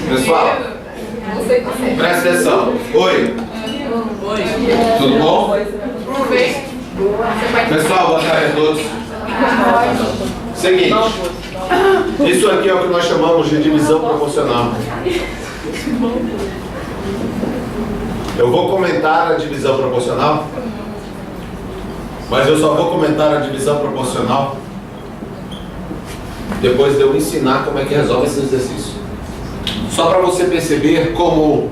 Pessoal, presta atenção. Oi. Tudo bom? Pessoal, boa tarde a todos. Seguinte, isso aqui é o que nós chamamos de divisão proporcional. Eu vou comentar a divisão proporcional, mas eu só vou comentar a divisão proporcional depois de eu ensinar como é que resolve esse exercício. Só para você perceber como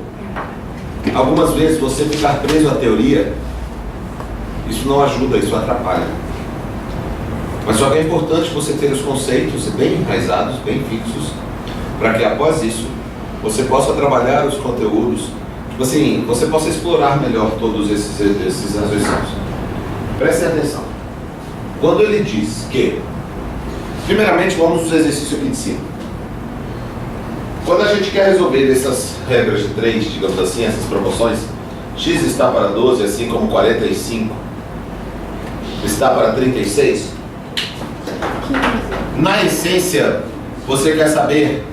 algumas vezes você ficar preso à teoria, isso não ajuda, isso atrapalha. Mas só que é importante você ter os conceitos bem enraizados, bem fixos, para que após isso você possa trabalhar os conteúdos, tipo assim, você possa explorar melhor todos esses raciocínios. Prestem atenção. Quando ele diz que, primeiramente, vamos nos exercícios aqui de cima. Quando a gente quer resolver essas regras de 3, digamos assim, essas proporções, x está para 12, assim como 45 está para 36, na essência, você quer saber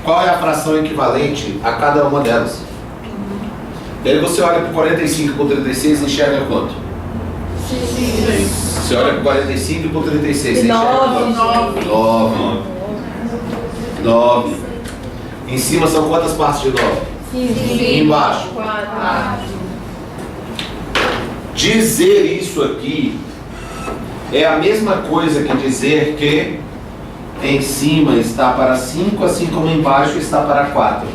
qual é a fração equivalente a cada uma delas. E aí você olha para 45 por 36 e enxerga quanto? Você olha para 45 por 36 e enxerga quanto? 9. Em cima são quantas partes de 9? 5. Embaixo? 4. Dizer isso aqui é a mesma coisa que dizer que em cima está para 5, assim como embaixo está para 4.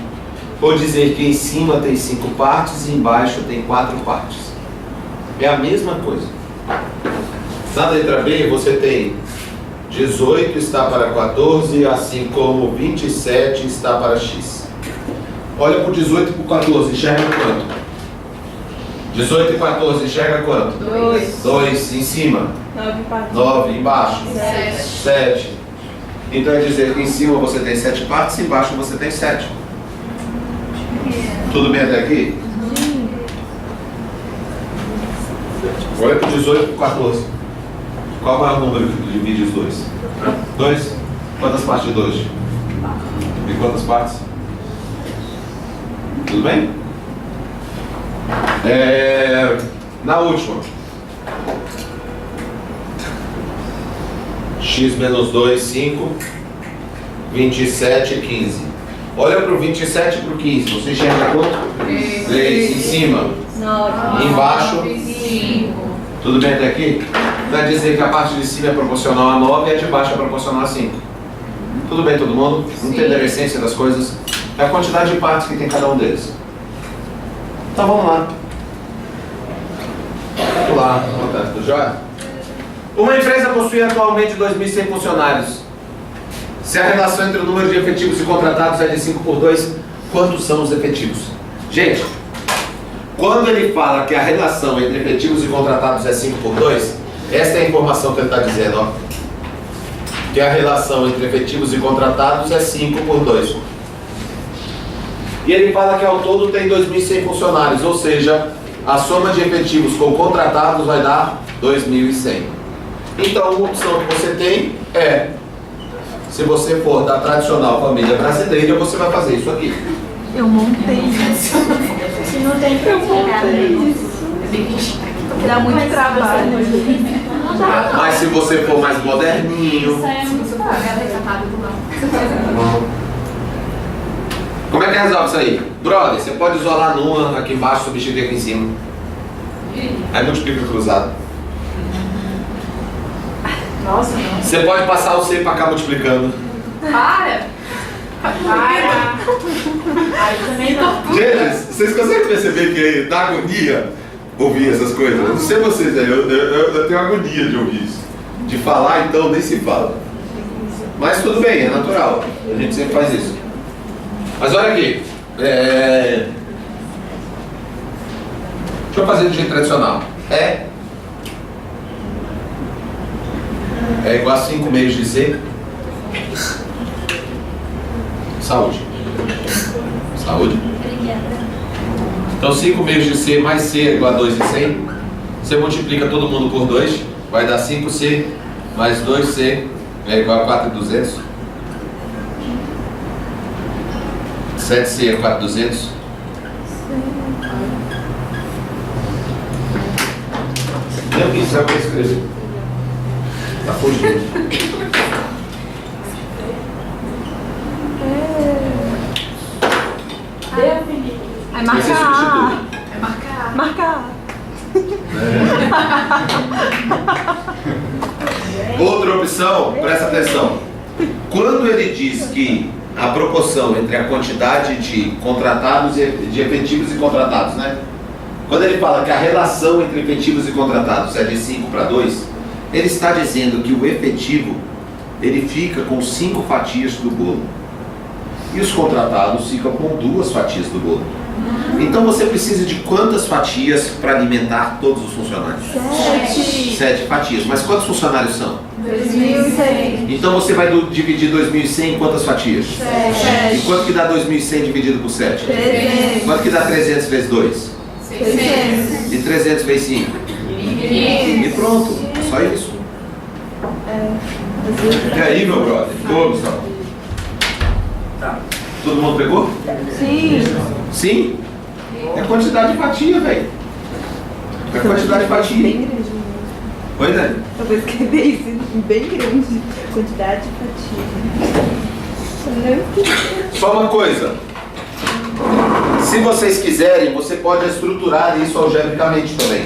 Ou dizer que em cima tem 5 partes e embaixo tem 4 partes. É a mesma coisa. Na letra B você tem 18 está para 14, assim como 27 está para x. Olha para o 18 e para o 14, enxerga quanto? 18 e 14, enxerga quanto? 2 em cima. 9 embaixo. 7. Então é dizer que em cima você tem 7 partes e embaixo você tem 7. Tudo bem até aqui? Olha para o 18 e para o 14. Qual é o maior número que divide os dois? 2? Quantas partes de 2? E quantas partes? Tudo bem? Na última. X menos 2, 5. 27, 15. Olha para o 27 e para o 15. Você enxerga quanto? 3. Em cima? 9. Embaixo? 5. Tudo bem até aqui? Vai dizer que a parte de cima é proporcional a 9 e a de baixo é proporcional a 5. Tudo bem, todo mundo? Entender a essência das coisas? É a quantidade de partes que tem cada um deles. Então vamos lá. Vamos lá, tudo jóia? Uma empresa possui atualmente 2.100 funcionários. Se a relação entre o número de efetivos e contratados é de 5 por 2, quantos são os efetivos? Gente, quando ele fala que a relação entre efetivos e contratados é 5 por 2, esta é a informação que ele está dizendo, ó. Que a relação entre efetivos e contratados é 5 por 2. E ele fala que ao todo tem 2.100 funcionários, ou seja, a soma de efetivos com contratados vai dar 2.100. Então, uma opção que você tem é, se você for da tradicional família brasileira, você vai fazer isso aqui. Eu montei isso. Se não tem que eu montei isso. Dá muito trabalho. Mas se você for mais moderninho... Como é que resolve isso aí? Brother, você pode isolar numa aqui embaixo, substituir aqui em cima. Aí multiplica cruzado. Nossa, não. Você pode passar o C para cá multiplicando. Para! Ai, também não. Gente, vocês conseguem perceber que dá agonia ouvir essas coisas? Eu não sei vocês, eu tenho agonia de ouvir isso. De falar, então, nem se fala. Mas tudo bem, é natural. A gente sempre faz isso. Mas olha aqui. Deixa eu fazer do jeito tradicional. É igual a 5 meios de C. Saúde. Saúde. Então 5 meios de C mais C é igual a 2 e 100. Você multiplica todo mundo por 2, vai dar 5C mais 2C é igual a 4.200. 7C é 4.200. Não, quem sabe escrever. Tá fugindo. É marcar. É marcar. Marcar. Outra opção, presta atenção. Quando ele diz que a proporção entre a quantidade de contratados e de efetivos e contratados, né? Quando ele fala que a relação entre efetivos e contratados é de 5 para 2, ele está dizendo que o efetivo ele fica com 5 fatias do bolo e os contratados ficam com 2 fatias do bolo. Então você precisa de quantas fatias para alimentar todos os funcionários? 7 fatias. Mas quantos funcionários são? 2.100. Então você vai dividir 2.100 em quantas fatias? 7. E quanto que dá 2.100 dividido por 7? 300. Quanto que dá 300 vezes 2? 600. E 300 vezes 5? E pronto, só isso. E aí, meu brother? Ô, Gustavo? Tá. Todo mundo pegou? Sim. Sim? É quantidade de fatia, velho. É quantidade de fatia. Bem grande. Oi, Dani? Eu vou escrever isso bem grande. Quantidade de fatia. Só uma coisa. Se vocês quiserem, você pode estruturar isso algebricamente também.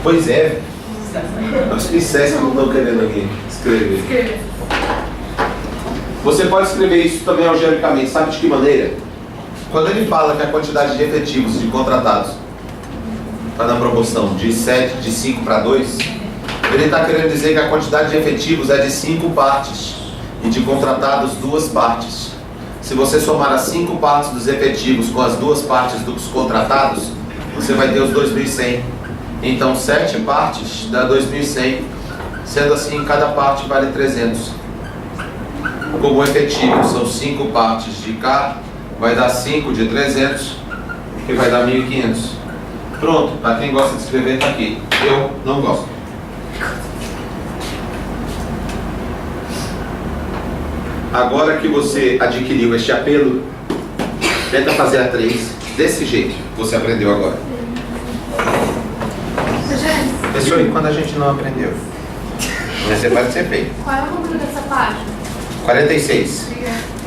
Pois é. Os pincéis que não estão querendo aqui escrever. Você pode escrever isso também algebricamente. Sabe de que maneira? Quando ele fala que a quantidade de efetivos e de contratados está na proporção de 5 para 2, ele está querendo dizer que a quantidade de efetivos é de 5 partes e de contratados 2 partes. Se você somar as 5 partes dos efetivos com as 2 partes dos contratados, você vai ter os 2.100. Então 7 partes dá 2.100. Sendo assim, cada parte vale 300. Como efetivo são 5 partes de K, vai dar 5 de 300, que vai dar 1.500. Pronto, para quem gosta de escrever está aqui. Eu não gosto. Agora que você adquiriu este apelo, tenta fazer a 3 desse jeito que você aprendeu agora. Isso aí quando a gente não aprendeu. Mas você pode ser feito. Qual é o número dessa página? 46. Obrigada.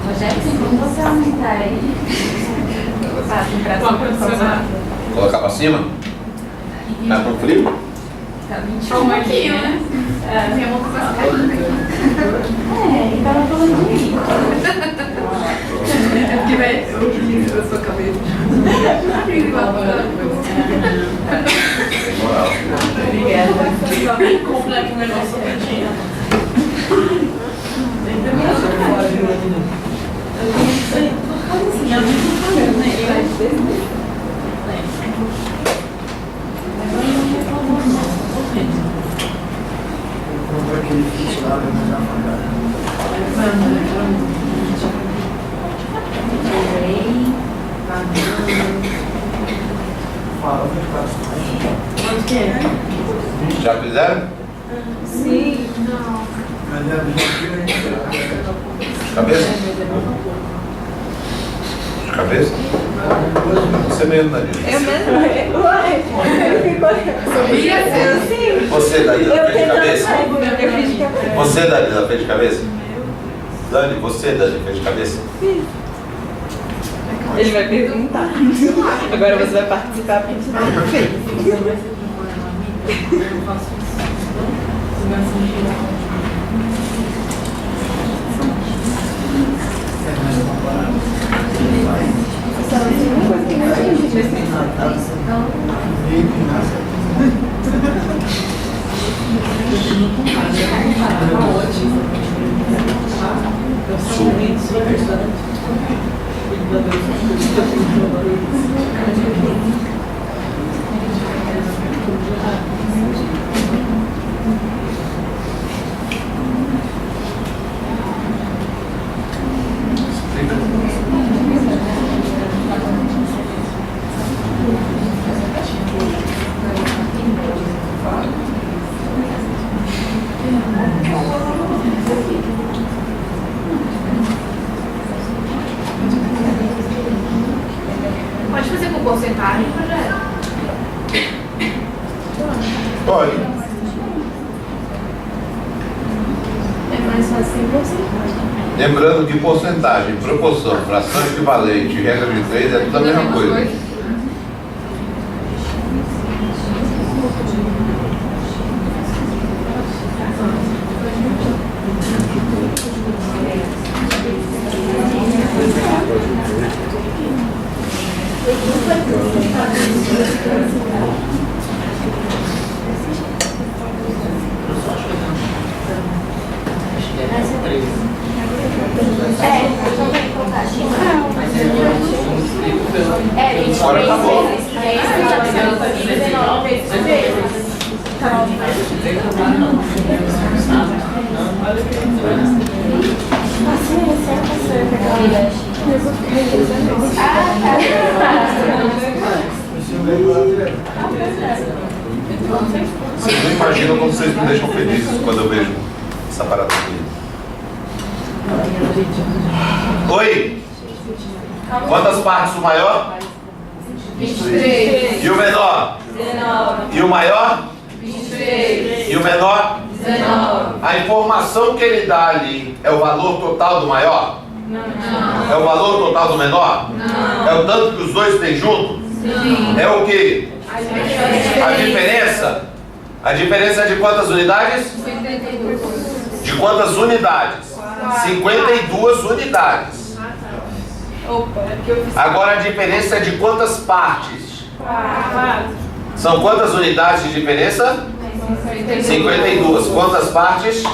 Rogério, tem como você aumentar aí? Colocar para cima? Tá com frio? Tá Um pouquinho, né? Minha mão vai ficar aqui. ele tava falando de mim. É porque vai. Eu sou cabelo. Tem moral. Obrigada. Comprar aqui um negócio quentinho. Compra aquele kit lá, mas já pagaram. Fala, Quanto que é? Já fizeram? Sim. Não. mas é Cabeça? Cabeça? Você mesmo, Danilo. Eu mesmo. Uai. Eu sim. Você, Danilo, fez de cabeça? Eu fiz de cabeça. Você, Danilo, fez de cabeça? Dani, você, Dani, fez de cabeça? Ele vai perguntar. Agora você vai participar porque você não fez. projeto. Pode. É mais fácil você. Lembrando que porcentagem, proporção, fração equivalente, regra de 3 é tudo a mesma coisa. Agora acabou. Vocês não imaginam como vocês me deixam felizes quando eu vejo essa parada aqui. Oi! Quantas partes o maior? 23. E o menor? 19. E o maior? 23. E o menor? 19. A informação que ele dá ali é o valor total do maior? Não. É o valor total do menor? Não. É o tanto que os dois têm junto? Sim. É o quê? A diferença? A diferença é de quantas unidades? 52. De quantas unidades? 52 unidades. Opa, é porque eu fiz Agora a diferença é de quantas partes? 4. São quantas unidades de diferença? 52. Quantas partes?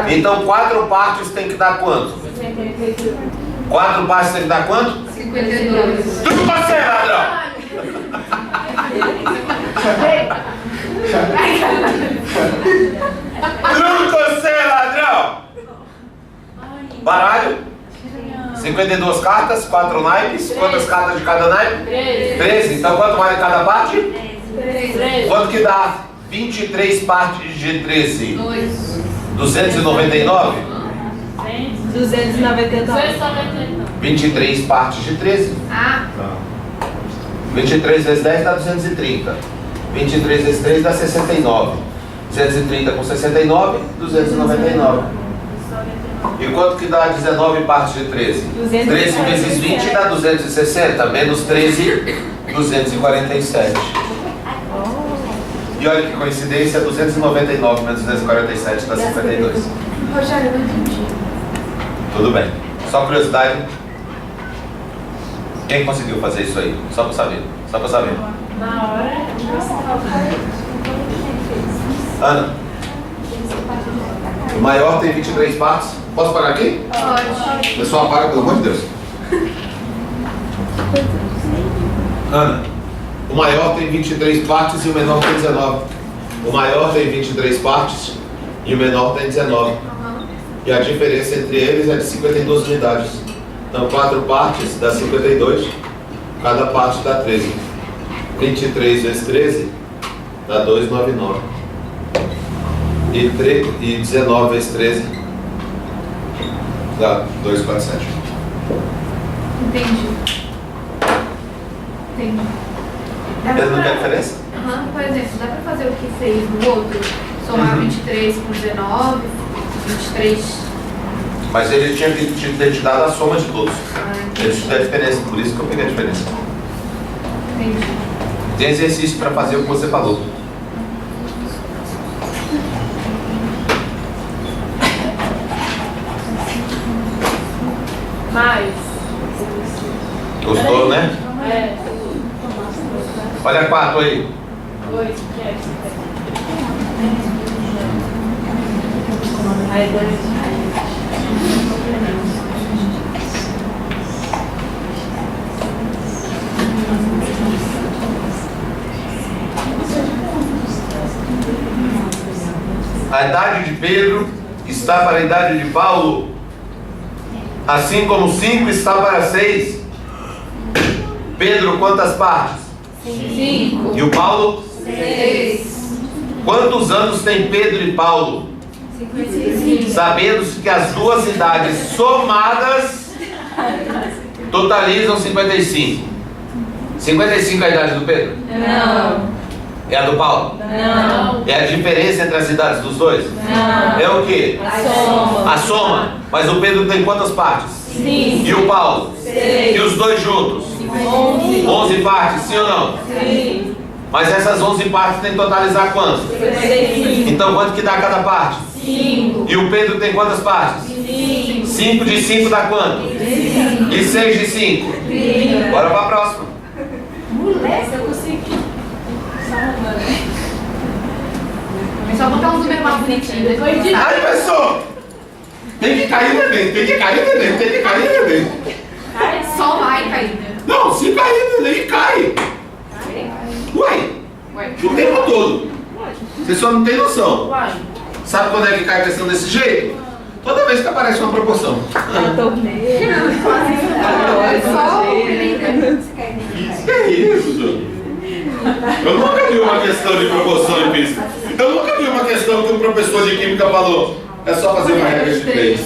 Então 4 partes tem que dar quanto? 4 partes tem que dar quanto? 52. Tudo pra ser, ladrão! Truco você, ladrão! Baralho? 52 cartas, 4 naipes. Quantas cartas de cada naipe? 13. Então quanto vale cada parte? 3. Quanto que dá 23 partes de 13? 2. 299? 299. 23 partes de 13. Ah, 23 vezes 10 dá 230. 23 vezes 3 dá 69. 230 com 69, 299. E quanto que dá 19 partes de 13? 13 vezes 20 dá 260, menos 13, 247. E olha que coincidência, 299 menos 247 dá 52. Rogério, eu não entendi. Tudo bem. Só curiosidade. Quem conseguiu fazer isso aí? Só pra saber. Só pra saber. Na hora, Ana. O maior tem 23 partes. Posso parar aqui? pode. Pessoal, para, pelo amor de Deus. Ana. O maior tem 23 partes e o menor tem 19. O maior tem 23 partes e o menor tem 19. E a diferença entre eles é de 52 unidades. Então 4 partes dá 52. Cada parte dá 13. 23 vezes 13 dá 299. E 19 vezes 13 dá 247. Entendi. Dá Ele não pra- tem diferença? Aham, por exemplo, dá pra fazer o que fez no outro? Somar 23 com 19, 23. Mas ele tinha que ter te dado a soma de todos. Ah, Ele te deu a diferença, por isso que eu peguei a diferença. entendi. Tem exercício para fazer o que você falou. Mais. Gostou, né? É. Olha a 4 aí. 2, Aí 2. A idade de Pedro está para a idade de Paulo, assim como 5 está para 6. Pedro, quantas partes? 5, E o Paulo? 6, Quantos anos tem Pedro e Paulo? 55. Sabendo que as duas idades somadas totalizam 55. 55 é a idade do Pedro? Não. É a do Paulo? Não. É a diferença entre as idades dos dois? Não. É o quê? A soma. A soma. Mas o Pedro tem quantas partes? 5. E o Paulo? 6. E os dois juntos? 11. 11 partes, sim ou não? Sim. Mas essas 11 partes tem que totalizar quanto? 55. Então quanto que dá cada parte? 5. E o Pedro tem quantas partes? 5. 5 de 5 dá quanto? E 6 de 5? 30. Bora pra próxima. Moleque, eu consegui. É só botar um número mais bonitinho. Depois de. Ai, pessoal! Tem que cair no Enem, tem que cair no Enem, tem que cair no Enem. Só vai cair. Não, se cair no Enem, cai. Uai, o tempo todo. Você só não tem noção. Sabe quando é que cai a questão desse jeito? Toda vez que aparece uma proporção. Só Que é isso, Jô? Eu nunca vi uma questão de proporção em física. Eu nunca vi uma questão que o professor de química falou. É só fazer uma regra de 3.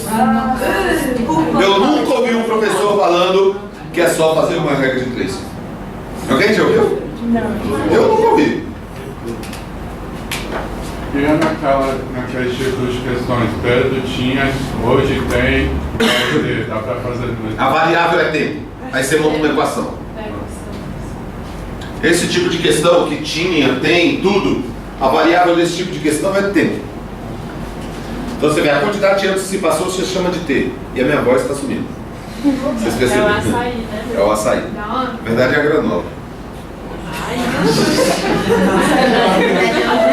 Eu nunca ouvi um professor falando que é só fazer uma regra de 3. Alguém já ouviu? Não. Eu nunca ouvi. E naquele tipo de questões, Pedro tinha, hoje tem, dá para fazer do mesmo. A variável é tempo. Aí você monta uma equação. Esse tipo de questão que tinha, tem, tudo, a variável desse tipo de questão é tempo. Então você vê, a quantidade de anos que se passou você chama de T. E a minha voz está sumindo. Vocês perceberam? É o açaí, né? É o açaí. Na verdade é a granola.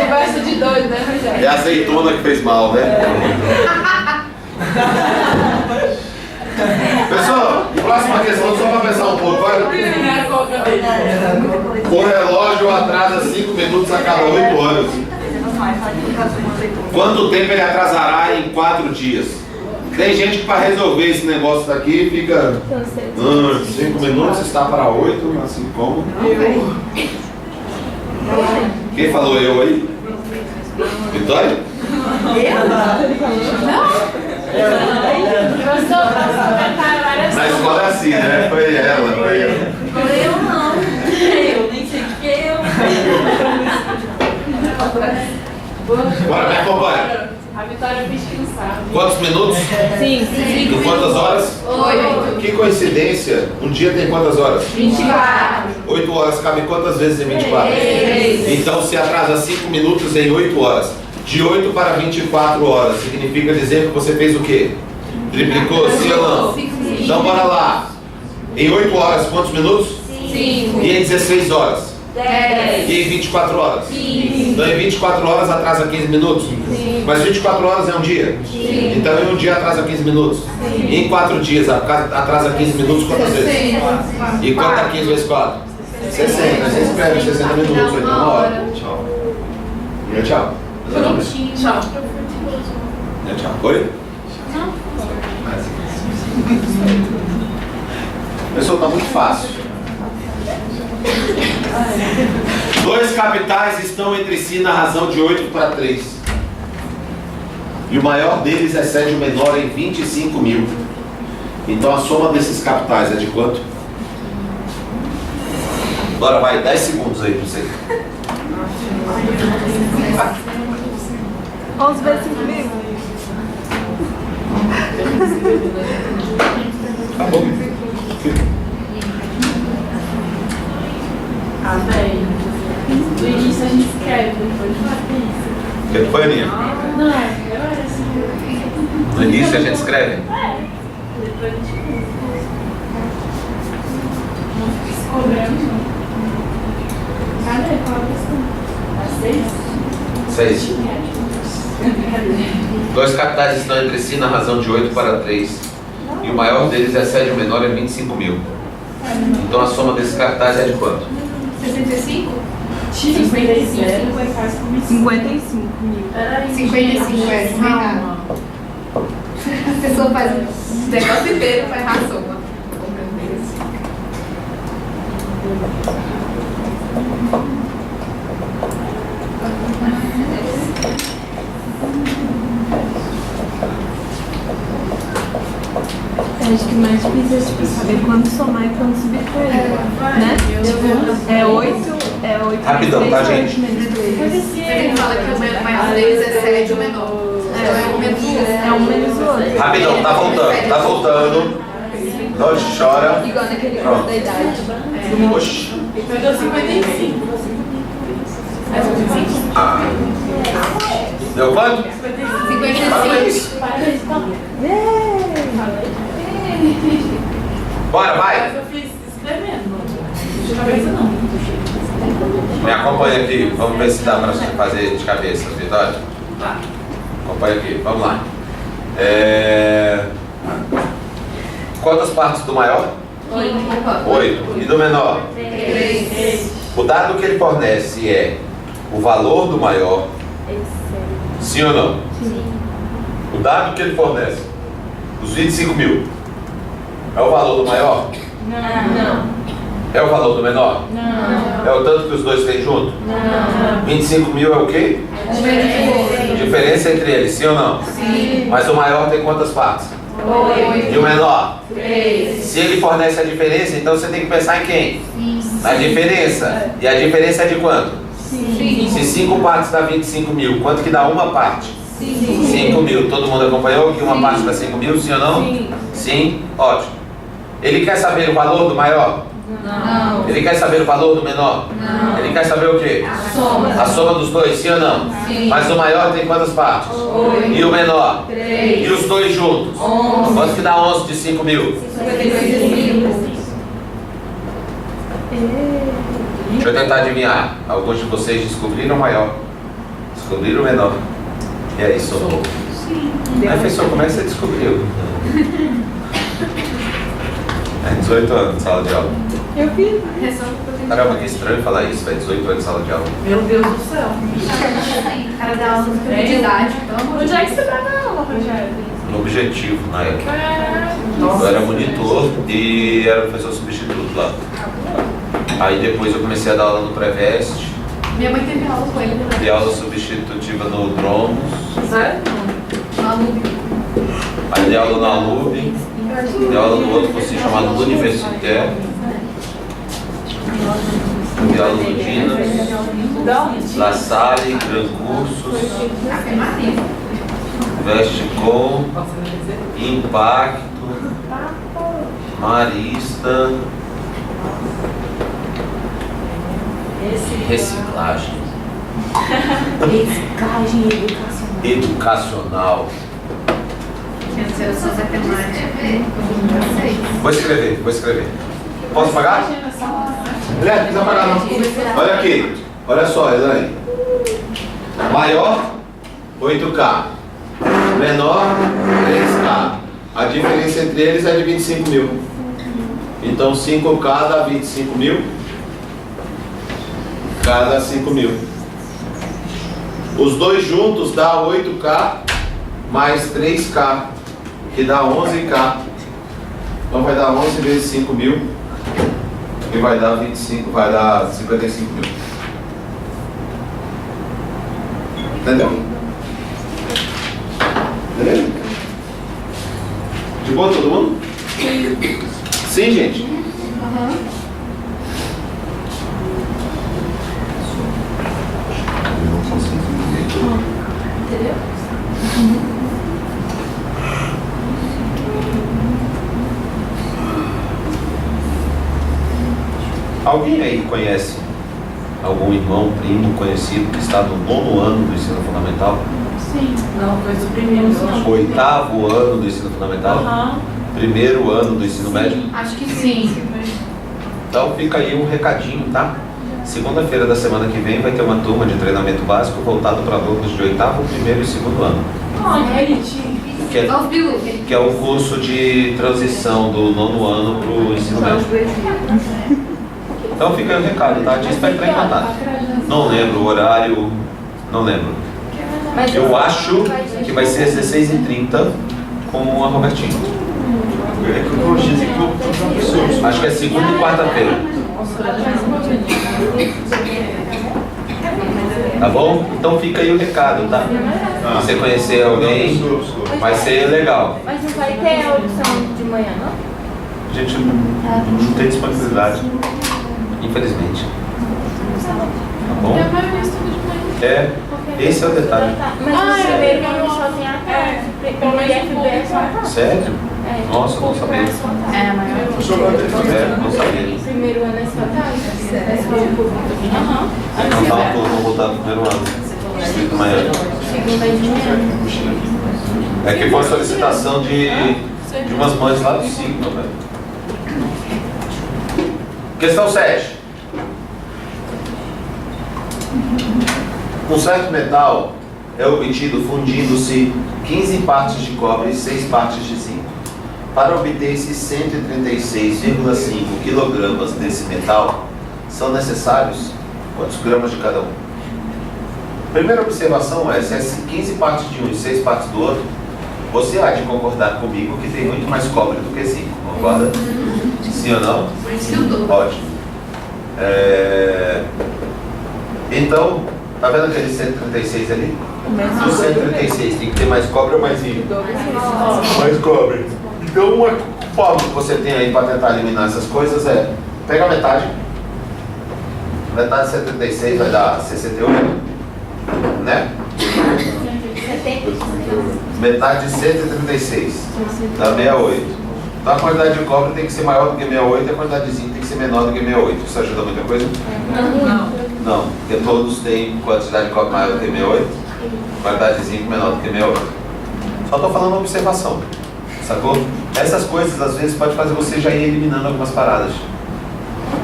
Conversa de dois, né, Rogério? É a azeitona que fez mal, né? Pessoal, próxima questão, só para pensar um pouco. Vai. O relógio atrasa 5 minutos a cada 8 horas. Quanto tempo ele atrasará em 4 dias? Tem gente que para resolver esse negócio daqui fica 5 minutos está para 8, assim como? Quem falou eu aí? Vitória? Na escola é assim, né? Foi ela. Eu não. Eu nem sei o que é eu. Bora, me acompanha. A Vitória finge que não sabe. Quantos minutos? 5. Em quantas horas? 8. Que coincidência. Um dia tem quantas horas? 24. 8 horas cabe quantas vezes em 24? 3. Então se atrasa 5 minutos em 8 horas. De 8 para 24 horas. Significa dizer que você fez o quê? Triplicou, sim ou não? Então bora lá. Em 8 horas, quantos minutos? 5. E em 16 horas? 10. E em 24 horas? 15. Então em 24 horas atrasa 15 minutos? Mas 24 horas é um dia? Então em um dia atrasa 15 minutos? E em 4 dias atrasa 15 minutos quantas vezes? E quanto é 15 vezes 4? 60. Você escreve 60 minutos, então uma hora. Tchau. E tchau. Tchau. Tchau. Oi? Pessoal, tá muito fácil. 2 capitais estão entre si na razão de 8 para 3. E o maior deles excede o menor em 25 mil. Então a soma desses capitais é de quanto? Agora vai, 10 segundos aí para você. 11 vezes 5 mil. Tá bom? Ah, velho. No início a gente escreve, depois faz isso. O que foi, Aninha? Não, eu era assim. No início a gente escreve? Depois a gente não fica se cobrando, não. Cadê? Qual a questão? 6. 2 capitais estão entre si na razão de 8 para 3. E o maior deles excede o menor em 25 mil. Então a soma desses capitais é de quanto? 65? 55 é quase como 55 mil. 55 é, não é nada. A pessoa faz um negócio inteiro para errar a soma. Acho que o mais difícil é tipo, saber quando somar e quando subtrair. Né? Tipo, é 8 Rapidão, tá, gente? Ele fala que o maior deles é 7 e o menor. Então é um menos o outro. É um menos o outro. Rapidão, tá voltando, tá voltando. Não chora. Igual naquele curso da idade. Oxi. Então deu 55. É 55? Ah. Deu quanto? 55. Parabéns. Bora, vai. Eu fiz escrevendo. De cabeça não. Me acompanha aqui. Vamos ver se dá pra você fazer de cabeça, Vitória. Tá. Acompanha aqui, vamos lá. Quantas partes do maior? 8. E do menor? 3. O dado que ele fornece é o valor do maior? Sim ou não? Sim. O dado que ele fornece, os 25 mil, é o valor do maior? Não. É o valor do menor? Não. É o tanto que os dois têm junto? Não. 25 mil é o quê? Diferença entre eles, sim ou não? Sim. Mas o maior tem quantas partes? 8. E o menor? 3. Se ele fornece a diferença, então você tem que pensar em quem? Na diferença. E a diferença é de quanto? Sim. Se 5 partes dá 25 mil, quanto que dá uma parte? 5 mil. Todo mundo acompanhou que uma parte dá 5 mil, sim ou não? Sim. Sim? Ótimo. Ele quer saber o valor do maior? Não. Ele quer saber o valor do menor? Não. Ele quer saber o quê? Soma. A soma dos dois, sim ou não? Sim. Mas o maior tem quantas partes? 8. E o menor? 3. E os dois juntos? 11. Quanto que dá 11 de 5 mil? 55. Deixa eu tentar adivinhar. Alguns de vocês descobriram o maior, descobriram o menor. E aí, somou. Aí, professor, como é que você descobriu? É 18 anos de sala de aula. Eu vi. Caramba, que estranho falar isso, velho. 18 anos de sala de aula. Meu Deus do céu. O cara dá aula de idade, então. Onde é que você vai dar aula, Rogério? No objetivo, na época. Eu Nossa. era monitor e era professor substituto lá. Aí depois eu comecei a dar aula no Preveste, Minha mãe teve aula com ele, né? dei aula substitutiva no Dromos, Sério? Na Lube. aí dei aula na Lube, dei aula no outro curso chamado Universitaire, dei aula no Dinas, La Salle, Gran Cursos, Ave Maria. Vesticom, Impacto, Marista, reciclagem, Reciclagem educacional. educacional. Eu sou matemática. Vou escrever. Posso pagar? Guilherme, não precisa pagar não. Olha aqui, olha só, Elaine. Maior, 8K. Menor, 3K. A diferença entre eles é de 25 mil. Então 5K dá 25 mil. K dá 5 mil. Os dois juntos dá 8K mais 3K, que dá 11K. Então vai dar 11 vezes 5 mil e vai dar 55 mil. Entendeu? Entendeu? De boa todo mundo? Sim, gente? Eu não consigo entender. Entendeu? Alguém aí conhece algum irmão, primo, conhecido que está no 9º ano do ensino fundamental? Sim. Não, foi o primeiro, não. 8º ano do ensino fundamental? Aham. 1º ano do ensino médio? Acho que sim. Então fica aí um recadinho, tá? Segunda-feira da semana que vem vai ter uma turma de treinamento básico voltado para alunos de 8º, 1º e 2º ano. Ai, que bonitinho. Olha os bilu. Que é o curso de transição do 9º ano para o ensino médio. Então fica aí o recado, tá? A gente vai entrar em contato. Não lembro o horário, não lembro. Eu acho que vai ser às 16h30 com a Robertinha. É que eu dizem que eu professor. Acho que é segunda e quarta-feira. Nossa, Tá bom? Então fica aí o recado, tá? Se você conhecer alguém, vai ser legal. Mas não vai ter audição de manhã, não? A gente não tem disponibilidade. Infelizmente. Tá bom? Tem a maioria estuda de manhã. É, esse é o detalhe. Mas o primeiro ano só tem a tarde. Primeiro FB é só a tarde. Sério? É, Nossa, não sabia. É, a maior. Não sabia. Primeiro ano é só a tarde. É só o público. Aham. Não tava todo voltado no primeiro ano. Distrito Miami. Segunda é de manhã. É que foi a solicitação de umas mães lá do Sigma, velho. Questão 7. Um certo metal é obtido fundindo-se 15 partes de cobre e 6 partes de zinco. Para obter-se 136,5 kg desse metal, são necessários quantos gramas de cada um? Primeira observação é, se é 15 partes de um e 6 partes do outro, você há de concordar comigo que tem muito mais cobre do que zinco, concorda? Sim ou não? Por isso que eu dou. Ótimo. Então, tá vendo aquele 136 ali? O 136 tem que ter mais cobre ou mais zinco? Mais cobre. Então, uma forma que você tem aí para tentar eliminar essas coisas é, pega a metade. Metade de 136 vai dar 68, né? Metade de 136 dá 68. Então a quantidade de cobre tem que ser maior do que 68 e a quantidade de zinco tem que ser menor do que 68. Isso ajuda muita coisa? Não, porque todos têm quantidade de cobre maior do que 68, quantidade de zinco menor do que 68. Só estou falando uma observação, sacou? Essas coisas às vezes pode fazer você já ir eliminando algumas paradas,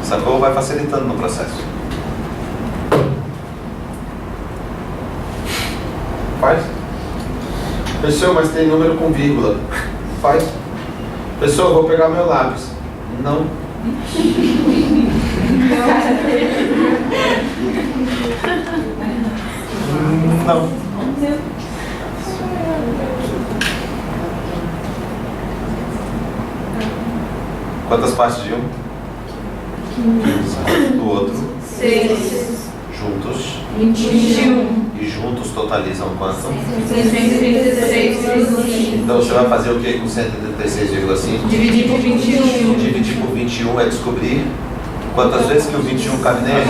sacou? Vai facilitando no processo. Faz? Pessoal, mas tem número com vírgula. Faz? Pessoal, vou pegar meu lápis. Não. Não. Quantas partes de um? 15. Do outro? 6. Juntos. 21. E juntos totalizam quanto? 636,5. Então você vai fazer o que com 136,5? Dividir por 21. Dividir por 21 é descobrir quantas vezes que o 21 cabe nele.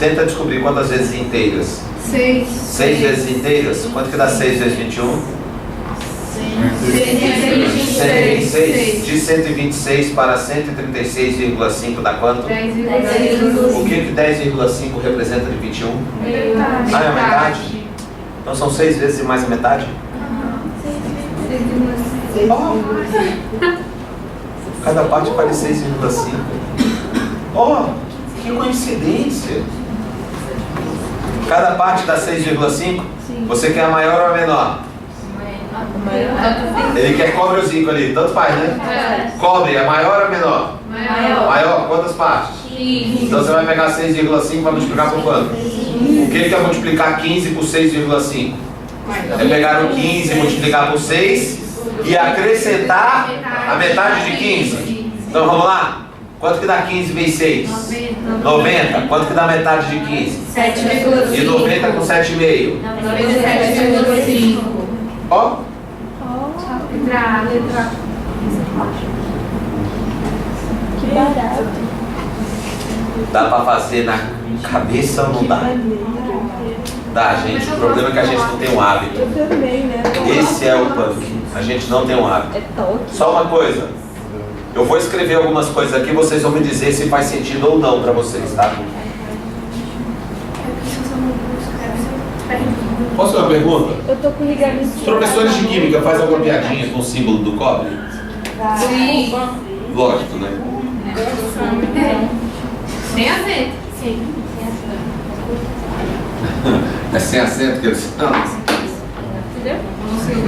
Tenta descobrir quantas vezes inteiras. 6. 6 vezes inteiras? Quanto que dá 6 vezes 21? 126. De 126 para 136,5 dá quanto? 10,6. O que 10,5 representa de 21? Ah, é a metade? Então são 6 vezes e mais a metade? Cada parte vale 6,5. Oh, que coincidência! Cada parte dá 6,5? Você quer a maior ou a menor? Ele quer cobre ou zinco ali, tanto faz, né? Cobre, é maior ou menor? Maior, quantas partes? 15. Então você vai pegar 6,5 e vai multiplicar por quanto? O que é multiplicar 15 por 6,5? É pegar o 15 e multiplicar por 6 e acrescentar a metade de 15. Então vamos lá? Quanto que dá 15 vezes 6? 90. Quanto que dá metade de 15? 7,5. E 90 com 7,5? 97,5. Ó. Letra. Que barato. Dá pra fazer na cabeça ou não dá? Dá, gente. O problema é que a gente não tem um hábito. Eu também, né? Esse é o punk. A gente não tem um hábito. É toque. Só uma coisa. Eu vou escrever algumas coisas aqui, vocês vão me dizer se faz sentido ou não pra vocês, tá? Posso fazer uma pergunta? Eu tô com ligamento. Os professores de química fazem alguma piadinha com o símbolo do cobre? Sim. Lógico, né? Sem acento. Sim. É sem acento que eles falam. Entendeu? Não sei o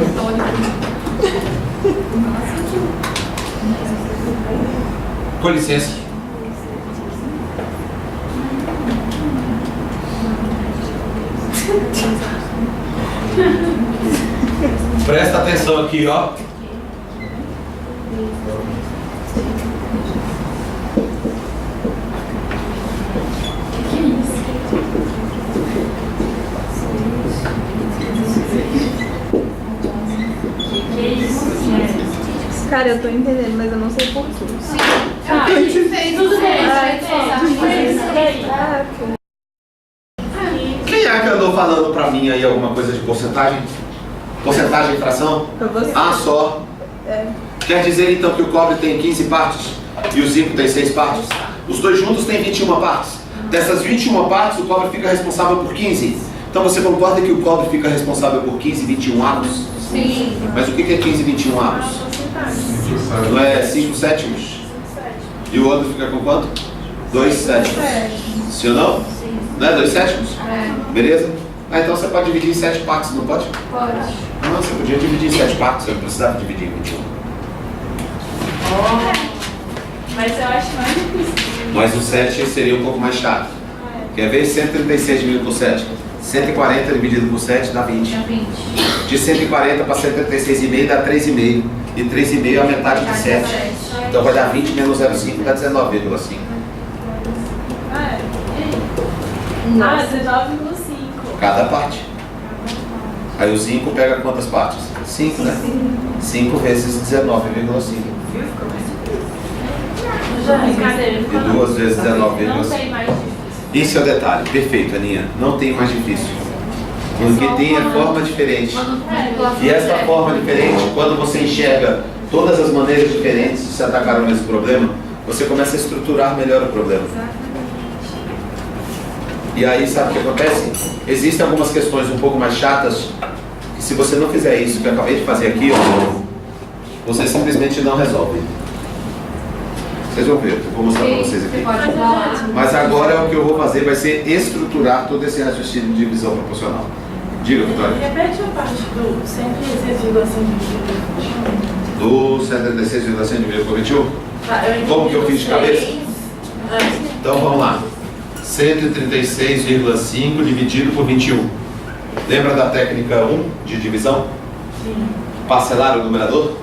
Com licença. Presta atenção aqui, ó. Cara, eu tô entendendo, mas eu não sei porquê. Sim. A gente fez tudo Quem é que andou falando pra mim aí alguma coisa de porcentagem? Porcentagem e fração? Pra você. Ah, só. Quer dizer então que o cobre tem 15 partes e o zinco tem 6 partes? Os dois juntos têm 21 partes. Dessas 21 partes, o cobre fica responsável por 15. Então você concorda que o cobre fica responsável por 15, 21 avos? Sim. Mas o que é 15, 21 avos? Não é 5 sétimos? E o outro fica com quanto? 2 sétimos. Sim ou não? Sim. Não é 2 sétimos? É. Beleza? Ah, então você pode dividir em 7 partes, não pode? Pode. Não, você podia dividir em 7 partes, você não precisava dividir em 21. Mas eu acho mais difícil. Mas o 7 seria um pouco mais chato. Quer ver? 136 dividido por 7. 140 dividido por 7 dá 20. Dá 20. De 140 para 136,5 dá 3,5. E 3,5 é a metade de 7. Então vai dar 20 menos 0,5 dá 19,5. Ah, 19,5. Cada parte. Aí o zinco pega quantas partes? 5, né? 5 vezes 19,5. E 2 vezes 19,5. Não tem mais difícil. Esse é o detalhe. Perfeito, Aninha. Não tem mais difícil. Porque tem a forma diferente. E essa forma diferente, quando você enxerga todas as maneiras diferentes de se atacar o mesmo problema, você começa a estruturar melhor o problema. E aí, sabe o que acontece? Existem algumas questões um pouco mais chatas, que se você não fizer isso que eu acabei de fazer aqui, ó, você simplesmente não resolve. Vocês vão ver, eu vou mostrar para vocês aqui. Mas agora o que eu vou fazer vai ser estruturar todo esse raciocínio de divisão proporcional. Diga, Vitória. Repete a parte do 136,1 Do 76,100 dividido por 21? Como que eu fiz de cabeça? Então vamos lá. 136,5 dividido por 21. Lembra da técnica 1 de divisão? Sim. Parcelar o numerador?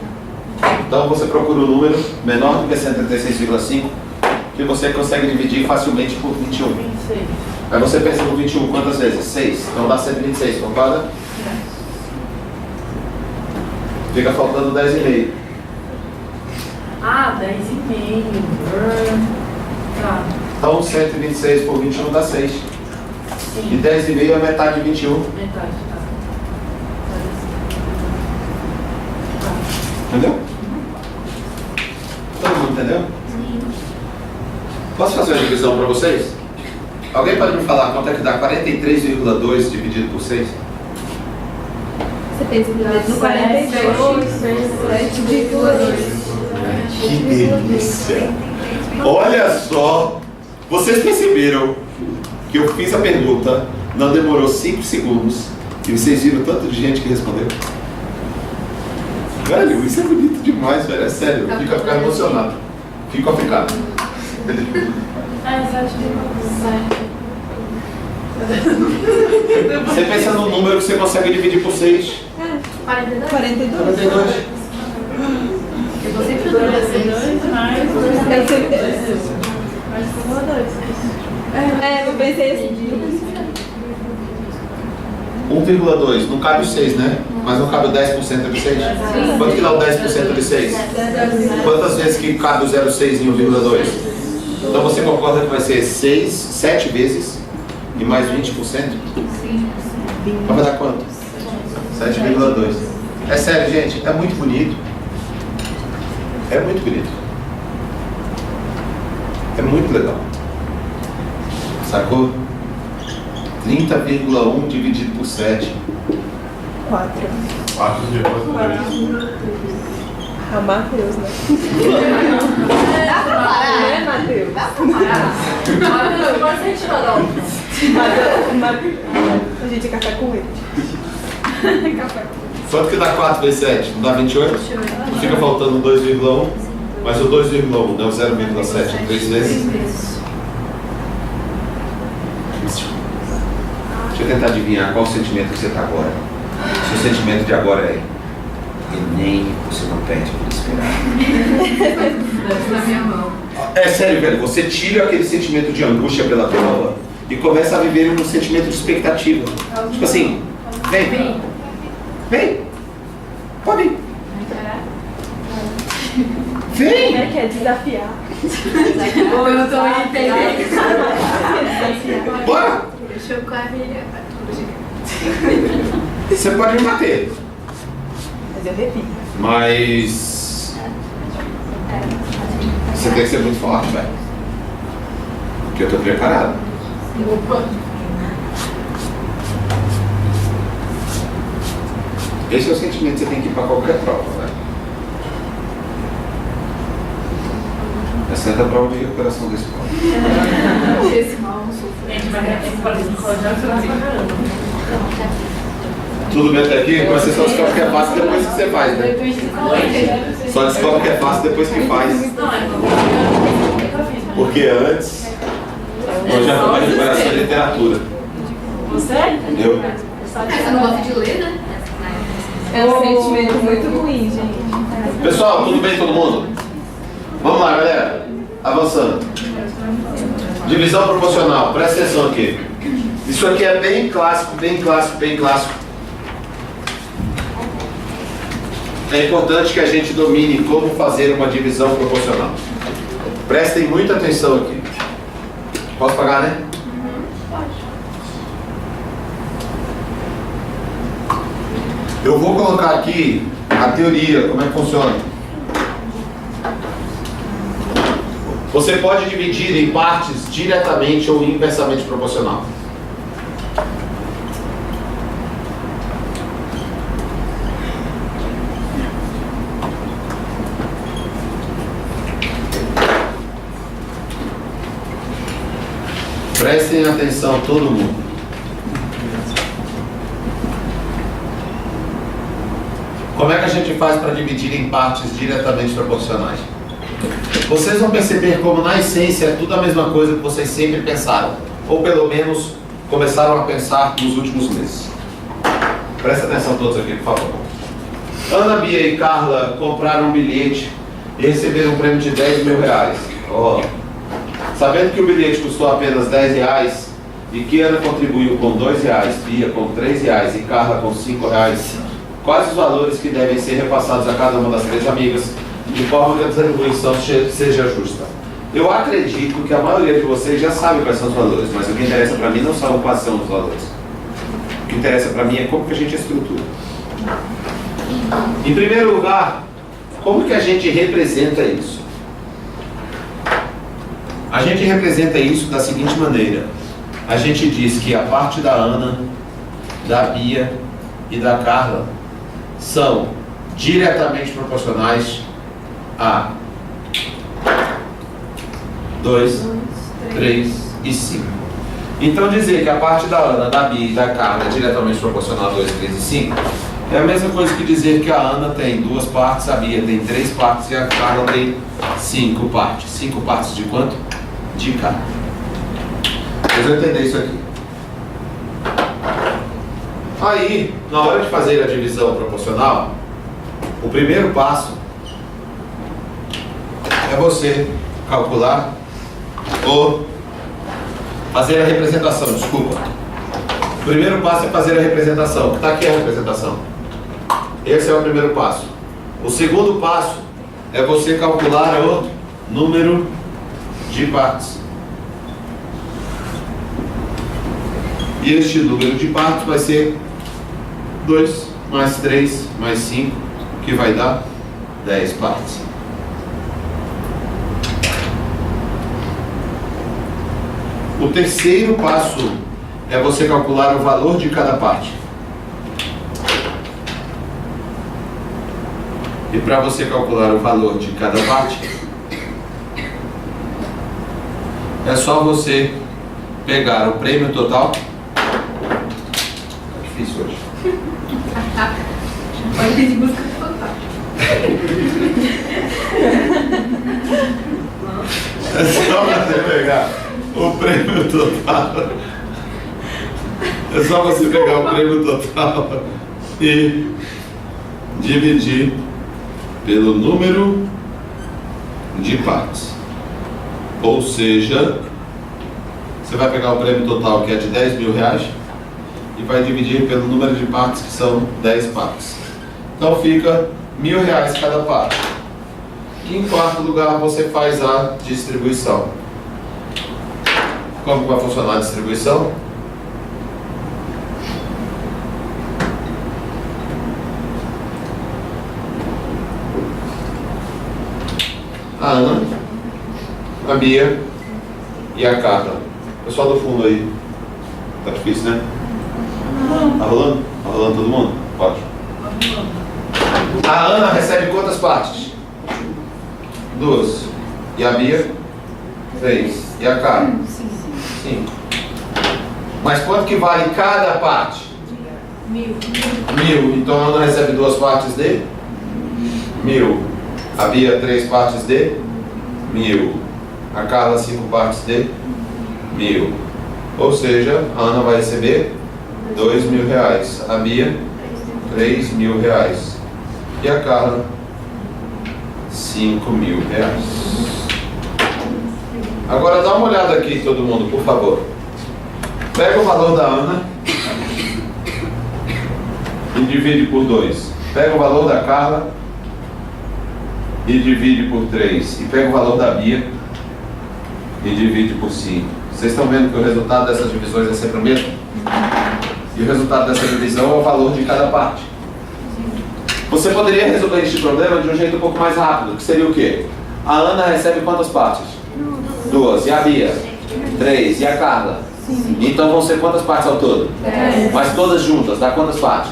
Então você procura um número menor do que 136,5 que você consegue dividir facilmente por 21. 26. Aí você pensa no 21 quantas vezes? 6. Então dá 126, concorda? Fica faltando 10,5. Ah, 10,5. Tá. Então 126 por 21 dá 6. Sim. E 10,5 é metade de 21. Metade, tá. Entendeu? Todo mundo entendeu? Posso fazer uma divisão para vocês? Alguém pode me falar quanto é que dá 43,2 dividido por 6? Você pensa no 42, 7,2. Que delícia! Olha só! Vocês perceberam que eu fiz a pergunta, não demorou 5 segundos e vocês viram tanto de gente que respondeu? Velho, isso é bonito demais, velho, é sério, eu fico a ficar emocionado. Fico a ficar. Você pensa no número que você consegue dividir por 6. 42. 42. Eu tô sempre dando Eu pensei assim. 1,2, não cabe o 6, né? Mas não cabe o 10% de 6? Quanto que dá o 10% de 6? Quantas vezes que cabe o 0,6 em 1,2? Então você concorda que vai ser 6, 7 vezes e mais 20%? Então vai dar quanto? 7,2. É sério, gente, é muito bonito. É muito bonito. É muito legal. Sacou? 30,1 dividido por 7. 4. 4 de É o Matheus, né? Dá pra parar? Não é Matheus? Dá pra parar? Agora você tirou da outra. A gente é café com leite. Quanto que dá 4 vezes 7? Não dá 28? Fica faltando 2,1. Mas o 2,1 dá o 0,7 3 vezes. Deixa eu tentar adivinhar qual o sentimento que você está agora. Seu sentimento de agora é Enem, você não perde por esperar. Na minha mão. É sério, velho, você tira aquele sentimento de angústia pela prova e começa a viver um sentimento de expectativa. Tipo assim, vem, pode ir. Vem! Como é que é desafiar? Ou eu tô entendendo. Bora! Deixa eu correr. Você pode me bater. Mas eu repito. Mas você tem que ser muito forte, velho. Porque eu tô preparado. Esse é o sentimento que você tem que ir pra qualquer prova, velho. Essa é a prova de recuperação desse prova. Esse mal sofreu. Gente, mas é que pode colocar você vai pra caramba. Tudo bem até aqui? Mas você só descobre que é fácil depois que você faz, né? Só descobre que é fácil depois que faz. Não, é Porque antes eu já tô na recuperação de literatura. Você? Eu. Você não gosta de ler, né? É um sentimento muito ruim, gente. Pessoal, tudo bem todo mundo? Vamos lá, galera. Avançando. Divisão proporcional. Presta atenção aqui. Isso aqui é bem clássico, bem clássico, bem clássico. É importante que a gente domine como fazer uma divisão proporcional. Prestem muita atenção aqui. Posso pagar, né? Eu vou colocar aqui a teoria, como é que funciona. Você pode dividir em partes diretamente ou inversamente proporcional. Prestem atenção, todo mundo. Como é que a gente faz para dividir em partes diretamente proporcionais? Vocês vão perceber como na essência é tudo a mesma coisa que vocês sempre pensaram, ou pelo menos começaram a pensar nos últimos meses. Presta atenção todos aqui, por favor. Ana, Bia e Carla compraram um bilhete e receberam um prêmio de 10 mil reais. Oh. Sabendo que o bilhete custou apenas 10 reais e que Ana contribuiu com 2 reais, Bia com 3 reais e Carla com 5 reais, quais os valores que devem ser repassados a cada uma das três amigas, de forma que a distribuição seja justa? Eu acredito que a maioria de vocês já sabe quais são os valores, mas o que interessa para mim não são quais são os valores. O que interessa para mim é como que a gente estrutura. Em primeiro lugar, como que a gente representa isso? A gente representa isso da seguinte maneira. A gente diz que a parte da Ana, da Bia e da Carla são diretamente proporcionais a 2, 3 e 5. Então dizer que a parte da Ana, da Bia e da Carla é diretamente proporcional a 2, 3 e 5 é a mesma coisa que dizer que a Ana tem 2 partes, a Bia tem 3 partes e a Carla tem 5 partes. 5 partes de quanto? De cada. Vocês vão entender isso aqui. Aí, na hora de fazer a divisão proporcional, o primeiro passo é você calcular ou fazer a representação, desculpa. O primeiro passo é fazer a representação. Está aqui a representação. Esse é o primeiro passo. O segundo passo é você calcular o número de partes. E este número de partes vai ser 2 mais 3 mais 5, que vai dar 10 partes. O terceiro passo é você calcular o valor de cada parte. E para você calcular o valor de cada parte, é só você pegar o prêmio total. Tá difícil hoje. Pode ir de busca total. É só você pegar o prêmio total. É só você pegar o prêmio total e dividir pelo número de partes. Ou seja, você vai pegar o prêmio total, que é de 10 mil reais, e vai dividir pelo número de partes, que são 10 partes. Então fica R$ 1.000 cada parte. E em quarto lugar, você faz a distribuição. Como vai funcionar a distribuição? A Ana, a Bia e a Carla. Pessoal do fundo aí. Tá difícil, né? Tá rolando? Tá rolando todo mundo? Pode. A Ana recebe quantas partes? 2. E a Bia? 3. E a Carla? 5. Mas quanto que vale cada parte? 1.000. Então a Ana recebe 2 partes de 1.000. A Bia 3 partes de 1.000. A Carla 5 partes de 1.000. Ou seja, a Ana vai receber R$2.000. A Bia R$3.000. E a Carla R$5.000. Agora dá uma olhada aqui todo mundo, por favor. Pega o valor da Ana e divide por 2. Pega o valor da Carla e divide por 3. E pega o valor da Bia e divide por 5. Vocês estão vendo que o resultado dessas divisões é sempre o mesmo? E o resultado dessa divisão é o valor de cada parte. Você poderia resolver este problema de um jeito um pouco mais rápido, que seria o quê? A Ana recebe quantas partes? 2. E a Bia? 3. E a Carla? Então vão ser quantas partes ao todo? 10. Mas todas juntas, dá quantas partes?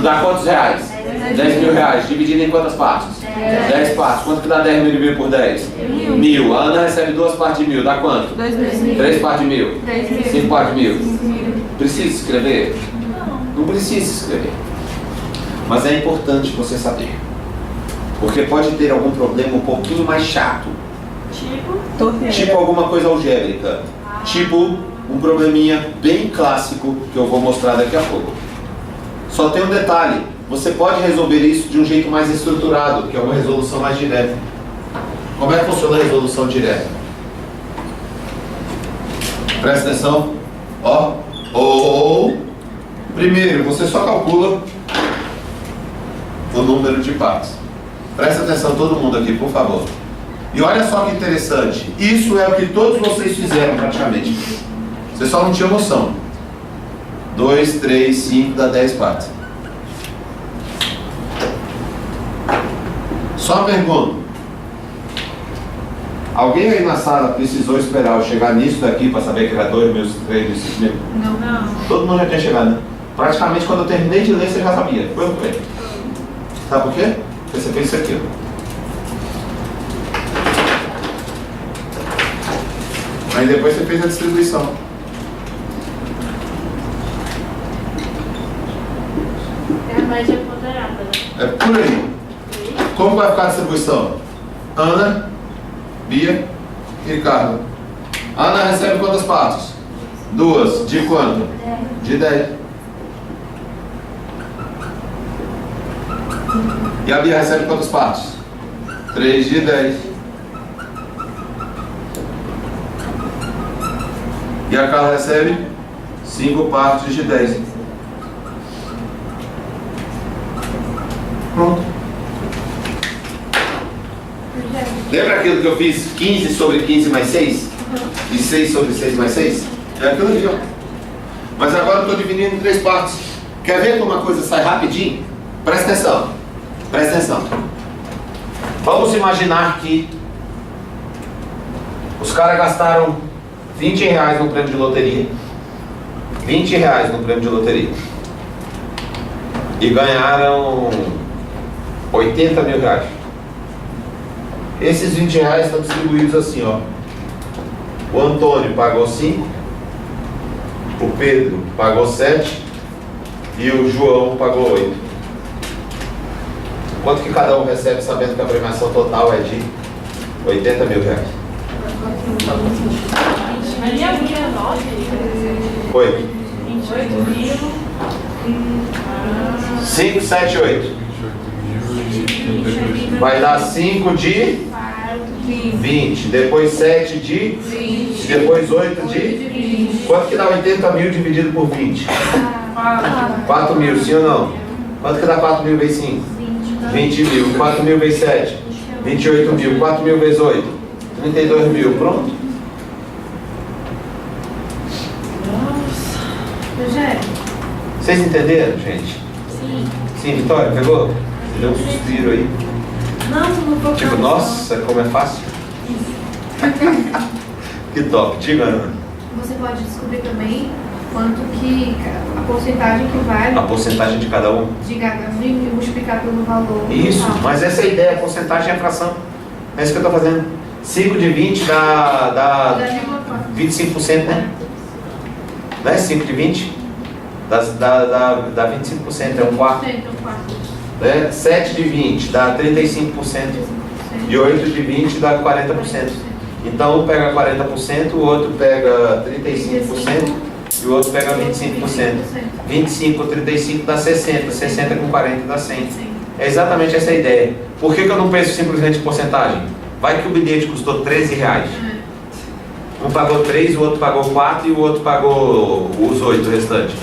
Dá quantos reais? R$10.000. Dividido em quantas partes? 10 partes. Quanto que dá 10.000 dividido por 10? 1.000. A Ana recebe 2 partes de 1.000. Dá quanto? 3 partes de 1.000. 5 partes de 1.000. Precisa escrever? Não precisa escrever. Mas é importante você saber. Porque pode ter algum problema um pouquinho mais chato. Tipo alguma coisa algébrica. Tipo um probleminha bem clássico que eu vou mostrar daqui a pouco. Só tem um detalhe. Você pode resolver isso de um jeito mais estruturado, que é uma resolução mais direta. Como é que funciona a resolução direta? Presta atenção. Primeiro, você só calcula o número de partes. Presta atenção todo mundo aqui, por favor. E olha só que interessante. Isso é o que todos vocês fizeram praticamente. Vocês só não tinham noção. 2, 3, 5 dá 10 partes. Só uma pergunta. Alguém aí na sala precisou esperar eu chegar nisso daqui para saber que era 2.000, 3.000, 5.000? Não. Todo mundo já tinha chegado, né? Praticamente quando eu terminei de ler, você já sabia. Foi muito bem. Sabe por quê? Porque você fez isso aqui. Aí depois você fez a distribuição. É a média ponderada, né? É por aí. Como vai ficar a distribuição? Ana, Bia e Carla. Ana recebe quantas partes? 2. De quanto? De 10. E a Bia recebe quantas partes? 3 de 10. E a Carla recebe 5 partes de 10. Pronto. Lembra aquilo que eu fiz 15 sobre 15 mais 6? E 6 sobre 6 mais 6? É aquilo ali, ó. Mas agora eu estou dividindo em 3 partes. Quer ver como uma coisa sai rapidinho? Presta atenção. Presta atenção. Vamos imaginar que os caras gastaram R$20 no prêmio de loteria. R$20 no prêmio de loteria. E ganharam R$80.000. Esses R$20 estão distribuídos assim, ó. O Antônio pagou 5, o Pedro pagou 7 e o João pagou 8. Quanto que cada um recebe sabendo que a premiação total é de R$80.000? Ali a minha nota. 8. 28.000. 5, 7, 8. Vai dar 5 de 20. Depois 7 de 20. Depois 8 de. Quanto que dá 80.000 dividido por 20? 4.000, sim ou não? Quanto que dá 4.000 vezes 5? 20.000. 4.000 vezes 7? 28 mil, 4 mil vezes 8. 32 mil, pronto. Rogério. Vocês entenderam, gente? Sim. Sim, Vitória, pegou? Você deu um suspiro aí. Não vou Tipo, nossa, como é fácil. Que top, diga, Ana. Você pode descobrir também quanto que a porcentagem que vale A porcentagem de cada um. de cada um e multiplicar pelo valor. Isso, total. mas essa é a ideia, a porcentagem é a fração. É isso que eu estou fazendo. 5 de 20 dá 25%, né? Não é 5 de 20? Dá 25%, é um quarto. Né? 7 de 20 dá 35%. E 8 de 20 dá 40%. Então um pega 40%, o outro pega 35% e o outro pega 25%. 25 ou 35 dá 60, 60 com 40 dá 100. É exatamente essa a ideia. Por que eu não penso simplesmente em porcentagem? Vai que o bilhete custou 13 reais. Um pagou 3, o outro pagou 4 e o outro pagou os 8 restantes.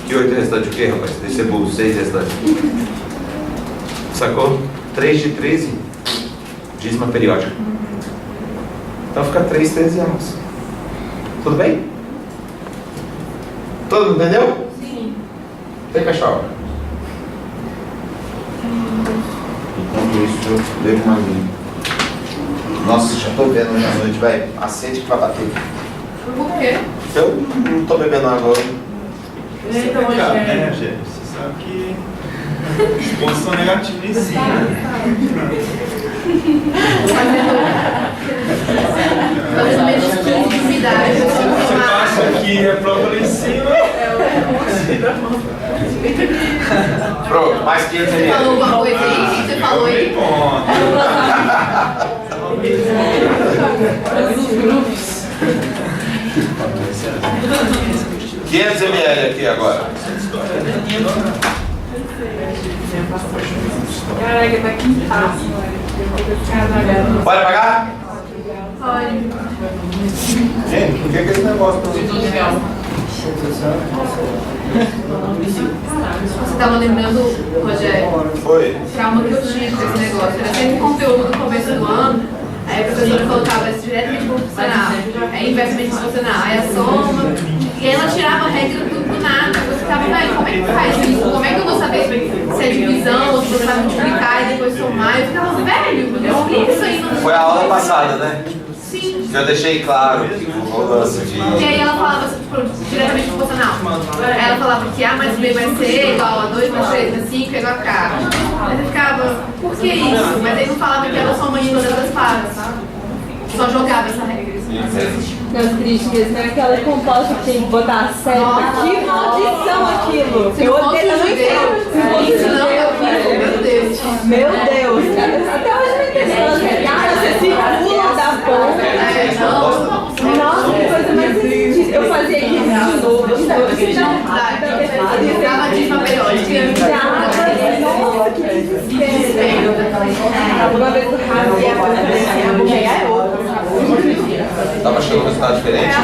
Que 8 restantes o quê, rapaz? Deve ser burro, 6 restantes. Sacou? 3 de 13, dízima periódica. Então fica 3, 13 anos. Tudo bem? Todo mundo entendeu? Sim. Tem pessoal? Enquanto isso, eu levo uma linha. Nossa, já tô bebendo hoje à noite, velho. A sede que vai bater. Por quê? Eu não tô bebendo água hoje. Você Então, é cara, né, Rogério? Rogério? Você sabe que os pontos são negativos em si, né? Fazendo menos 15 de umidade. Você passa aqui, é prova lá em cima. Pronto, mais 500 Você falou ml. alguma coisa aí? O que você falou aí? Ponto. 500 ml aqui agora. Caraca, tá quintaço. Pode pagar? Pode. Gente, por que esse negócio tá... Você estava lembrando, Rogério, Foi? o trauma que eu tinha com esse negócio. Era sempre conteúdo no começo do ano, aí a professora colocava diretamente proporcional, aí inversamente proporcional, aí a soma, e aí ela tirava a regra do nada. Eu ficava, velho, como é que faz isso? Como é que eu vou saber se é divisão ou se você vai multiplicar e depois somar? Eu ficava, velho, me explica isso aí. Não Foi a aula passada, né? Sim. Que eu deixei claro que o lance de... E aí ela falava assim, tipo, diretamente proporcional. Aí ela falava que A mais B vai ser igual a 2 mais 3 mais 5 é igual a K. Aí eu ficava, por que isso? Mas aí não falava que era só uma de todas as partes. Só jogava essa regra. Nas tristes, né? Aquela composta que tem que botar a seta. Que maldição aquilo! Se Eu não fosse odeio, eu não judeu, entendo. isso não é horrível, meu Deus. Meu Deus! Até hoje eu não entendo. Você se pula da ponta. Nossa, que coisa mais ridícula. Eu fazia isso de novo. Você já Dava dízima periódica. nossa, que desespero. Alguma vez eu rasguei a coisa desse, a mulher é outra. Tava achando um resultado diferente?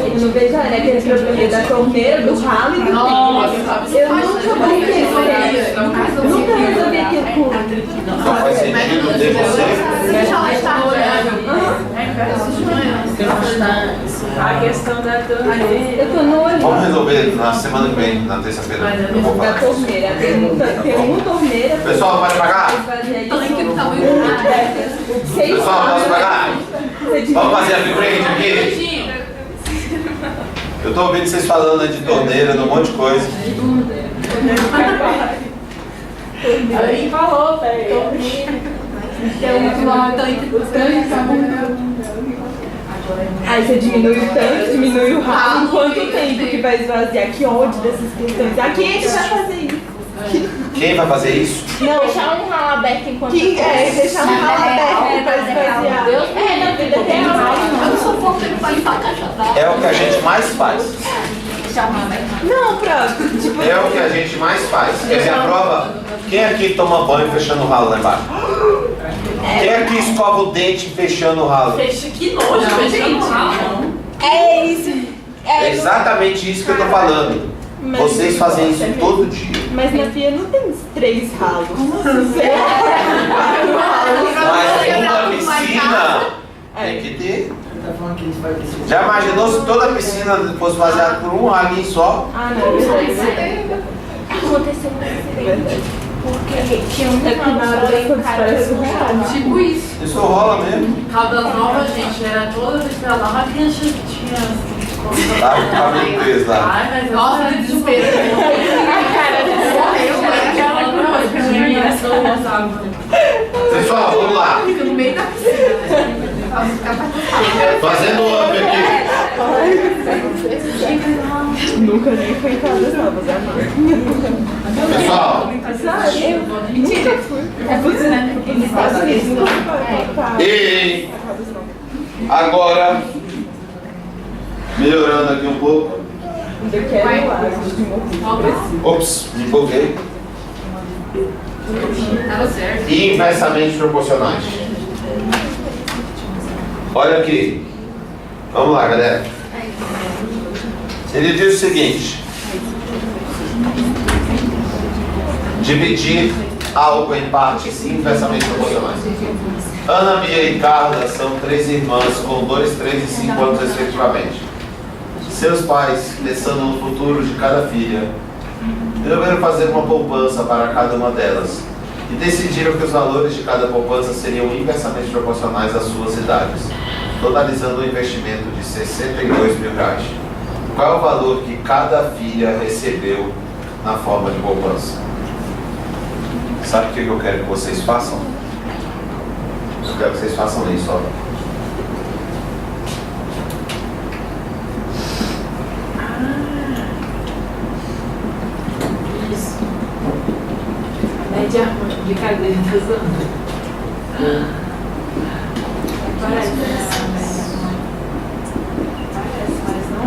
Eu não vejo aquele problema da torneira, do ralo e do tempo. Eu nunca brinquei com isso. Nunca resolvi aquilo com Não faz sentido de você... Deixa ela estar olhando. A questão da torneira. Eu tô no olho. Vamos resolver na semana que vem, na terça-feira. Eu vou Da falar. torneira. Tem uma torneira. Pessoal, pode pagar? Pessoal, posso pagar? Vamos fazer a upgrade aqui? Eu tô ouvindo vocês falando de torneira, de um monte de coisa. Aí falou, velho. Aí você diminui o tanque, diminui o ralo. Em quanto tempo que vai esvaziar? Que ódio dessas questões. A quem é que vai fazer isso? Quem vai fazer isso? Não, Deixar um ralo aberto enquanto. deixar um ralo aberto pra esvaziar. É, na vida real. Eu não sou fofa, ele pode limpar a caixa d'água. É o que a gente mais faz. Não, pronto. Tipo, É o que a gente mais faz. Quer dizer, a prova... Quem aqui toma banho fechando o ralo lá embaixo? Quem aqui escova o dente fechando o ralo? Fecha, que nojo, gente. é isso. É exatamente isso que eu tô falando. Vocês fazem isso todo dia. Mas na pia não tem 3 ralos. Como assim? 4 ralos. Mas uma piscina tem que ter. Já imaginou se toda a piscina fosse baseada por um laguinho só? Ah, não, Aconteceu um acidente. Porque tinha um Tipo isso. Isso rola mesmo. Caldas Novas, gente, era toda vez pra lá, uma criança tinha. Tá meio preso lá. Ai, mas Nossa, que desespero. Pessoal, vamos lá. Fica no meio da piscina. Fazendo o up aqui. Nunca nem fui em Caldas Novas, Pessoal, Mentira, fui. É por isso, né? Eles fazem isso. Nunca fui e agora, melhorando aqui um pouco. Eu quero lá, Ops, me empolguei. Tava certo. E inversamente proporcionais. Olha aqui. Vamos lá, galera. Ele diz o seguinte: dividir algo em partes inversamente proporcionais. Ana, Mia e Carla são 3 irmãs com 2, 3 e 5 anos respectivamente. Seus pais, pensando no futuro de cada filha, resolveram fazer uma poupança para cada uma delas e decidiram que os valores de cada poupança seriam inversamente proporcionais às suas idades, totalizando um investimento de R$62 mil. Qual é o valor que cada filha recebeu na forma de poupança? Sabe o que eu quero que vocês façam? Eu quero que vocês façam isso, ó. média de cadeira das Anas. Parece, mas não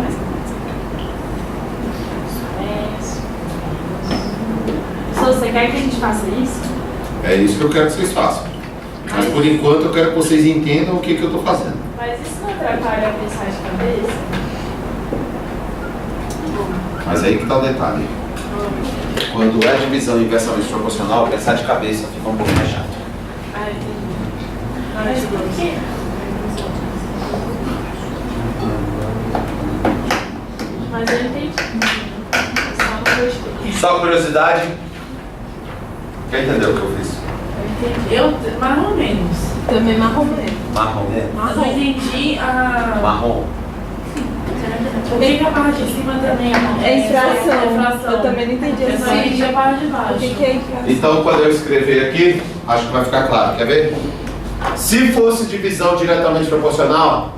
é. Você quer que a gente faça isso? É isso que eu quero que vocês façam. Mas por enquanto eu quero que vocês entendam o que eu estou fazendo. Mas isso não atrapalha a pensar de cabeça? Mas aí que está o detalhe. Quando é divisão inversamente proporcional, pensar de cabeça fica um pouco mais chato. Ah, entendi. Mas por quê? Mas eu entendi. Só não gostei. Só curiosidade. Quem entendeu o que eu fiz? Eu, mais ou menos. Também marrom mesmo. Marrom mesmo? Mas eu entendi a. Marrom. O que é a parte de cima também? É infração. infração. Eu também não entendi Eu só entendi a parte de baixo. O que é infração? Então, quando eu escrever aqui, acho que vai ficar claro. Quer ver? Se fosse divisão diretamente proporcional,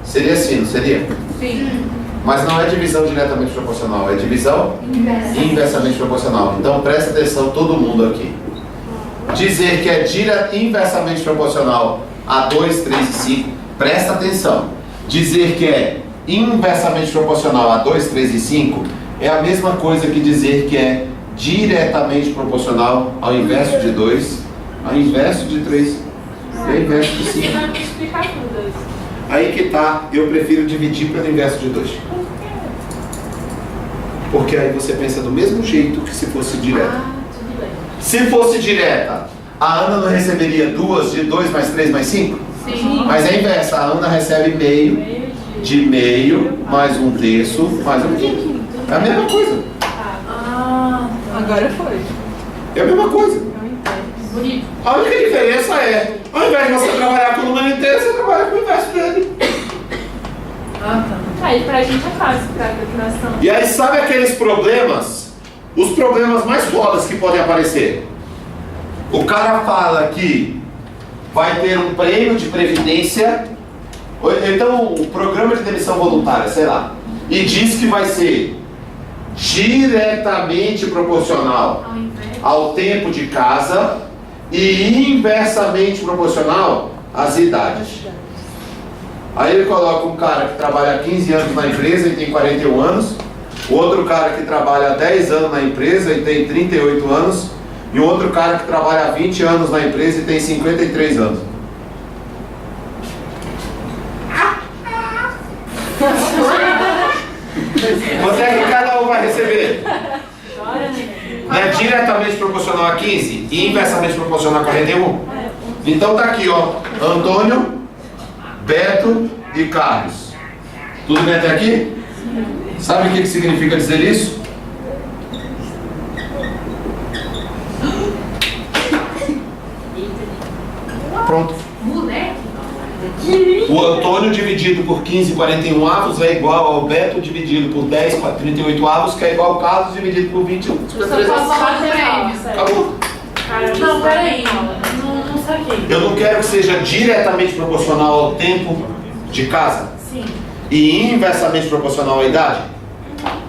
seria assim, não seria? Sim. Mas não é divisão diretamente proporcional, é divisão inversamente proporcional. Então, presta atenção todo mundo aqui. Dizer que é inversamente proporcional a 2, 3 e 5, presta atenção. Dizer que é inversamente proporcional a 2, 3 e 5 é a mesma coisa que dizer que é diretamente proporcional ao inverso de 2, ao inverso de 3 e ao inverso de 5. Você vai me explicar tudo. Aí que tá, eu prefiro dividir pelo inverso de 2. Porque aí você pensa do mesmo jeito que se fosse direta. Tudo bem. Se fosse direta, a Ana não receberia 2 de 2 mais 3 mais 5? Sim. Mas é a inversa, a Ana recebe meio de meio mais 1/3 mais 1/5. É a mesma coisa. Agora foi. É a mesma coisa. Bonito. A única diferença é, ao invés de você trabalhar com o número inteiro, você trabalha com o inverso dele. Ah, tá. Aí pra gente é fácil pra calculação. E aí, sabe aqueles problemas? Os problemas mais fodas que podem aparecer. O cara fala que vai ter um prêmio de previdência, ou então um programa de demissão voluntária, sei lá, e diz que vai ser diretamente proporcional Ao invés. ao tempo de casa e inversamente proporcional às idades. Aí ele coloca um cara que trabalha há 15 anos na empresa e tem 41 anos, outro cara que trabalha há 10 anos na empresa e tem 38 anos, e outro cara que trabalha há 20 anos na empresa e tem 53 anos. Quanto é que cada um vai receber? não é diretamente proporcional a 15 e inversamente proporcional a 41? Então tá aqui, ó, Antônio, Beto e Carlos. Tudo bem até aqui? Sabe o que significa dizer isso? Pronto. Moleque. O Antônio dividido por 15 41 avos é igual ao Beto dividido por 10 38 avos, que é igual ao Carlos dividido por 21. Só posso prêmio. Acabou. Não, peraí. Não saquei. Eu não quero que seja diretamente proporcional ao tempo de casa. Sim. E inversamente proporcional à idade.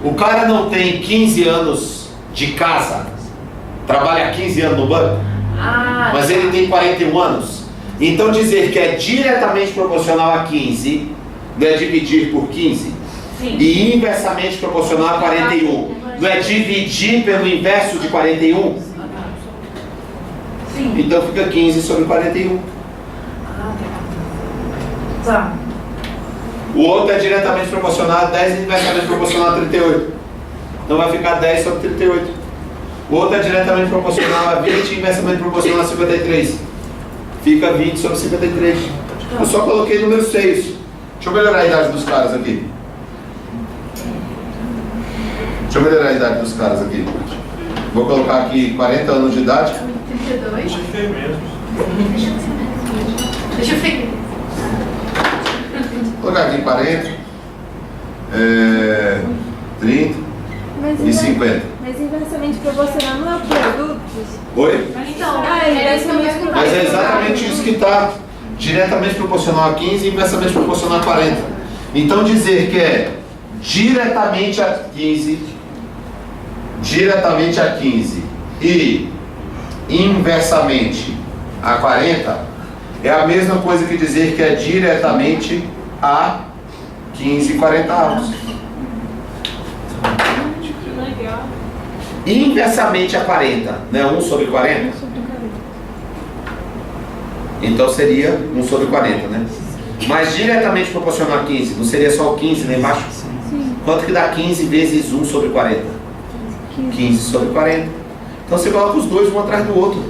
O cara não tem 15 anos de casa, trabalha há 15 anos no banco, mas ele tem 41 anos. Então dizer que é diretamente proporcional a 15, não é dividir por 15, Sim. e inversamente proporcional a 41, não é dividir pelo inverso de 41? Sim. Então fica 15 sobre 41. Tá. O outro é diretamente proporcional a 10 e inversamente proporcional a 38. Então vai ficar 10 sobre 38. O outro é diretamente proporcional a 20 e inversamente proporcional a 53. Fica 20 sobre 53. Eu só coloquei números 6. Deixa eu melhorar a idade dos caras aqui. Vou colocar aqui 40 anos de idade. 32. mesmo. Deixa eu ver. Vou colocar aqui 40, 30 e 50. Mas inversamente proporcional não é o produto? Oi? Então, inversamente proporcional. Mas é exatamente isso que está diretamente proporcional a 15 e inversamente proporcional a 40. Então dizer que é diretamente a 15 e inversamente a 40 é a mesma coisa que dizer que é diretamente a 15 e 40 avos. Legal. Inversamente a 40, né? 1 sobre 40? Então seria 1 sobre 40, né? Mas diretamente proporcional a 15, não seria só o 15 lá embaixo? Sim. Quanto que dá 15 vezes 1 sobre 40? 15 sobre 40. Então você coloca os dois um atrás do outro.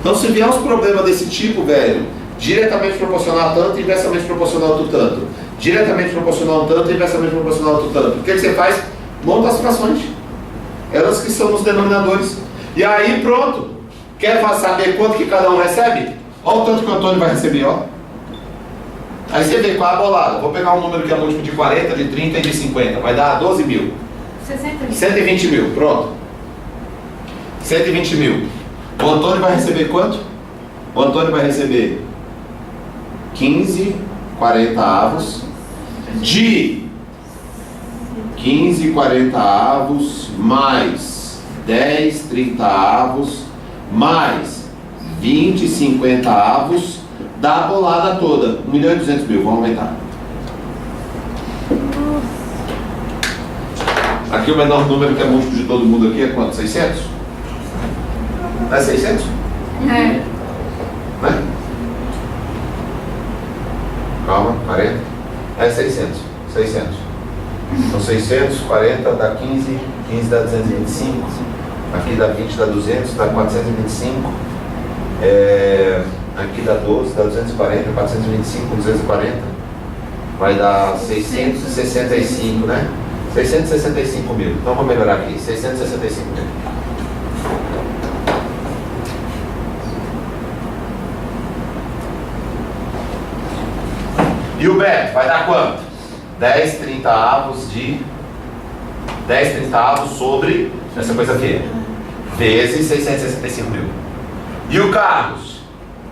Então se vier uns problemas desse tipo, velho, diretamente proporcional a tanto, inversamente proporcional a outro tanto. Diretamente proporcional a um tanto, inversamente proporcional a outro tanto. O que você faz? Monta as frações. Elas que são os denominadores. E aí pronto. Quer saber quanto que cada um recebe? Olha o tanto que o Antônio vai receber, ó. Aí você vê qual é a bolada. Vou pegar um número que é múltiplo de 40, de 30 e de 50. Vai dar 12 mil. 120 mil, pronto. 120 mil. O Antônio vai receber quanto? O Antônio vai receber 15 40 avos de 15 40 avos mais 10 30 avos mais 20 50 avos da bolada toda. 1.200.000, vamos aumentar. Aqui o menor número que é múltiplo de todo mundo aqui é quanto? 600? Não é 600? É. Né? Calma, 40. É 600. 600. Então 600, 40 dá 15, 15 dá 225. Aqui dá 20, dá 200, dá 425. Aqui dá 12, dá 240, 425, 240. Vai dar 665, né? 665 mil. Então vou melhorar aqui. 665 mil. E o Beto vai dar quanto? 10 30 avos de 10 30 avos sobre essa coisa aqui, vezes 665 mil. E o Carlos?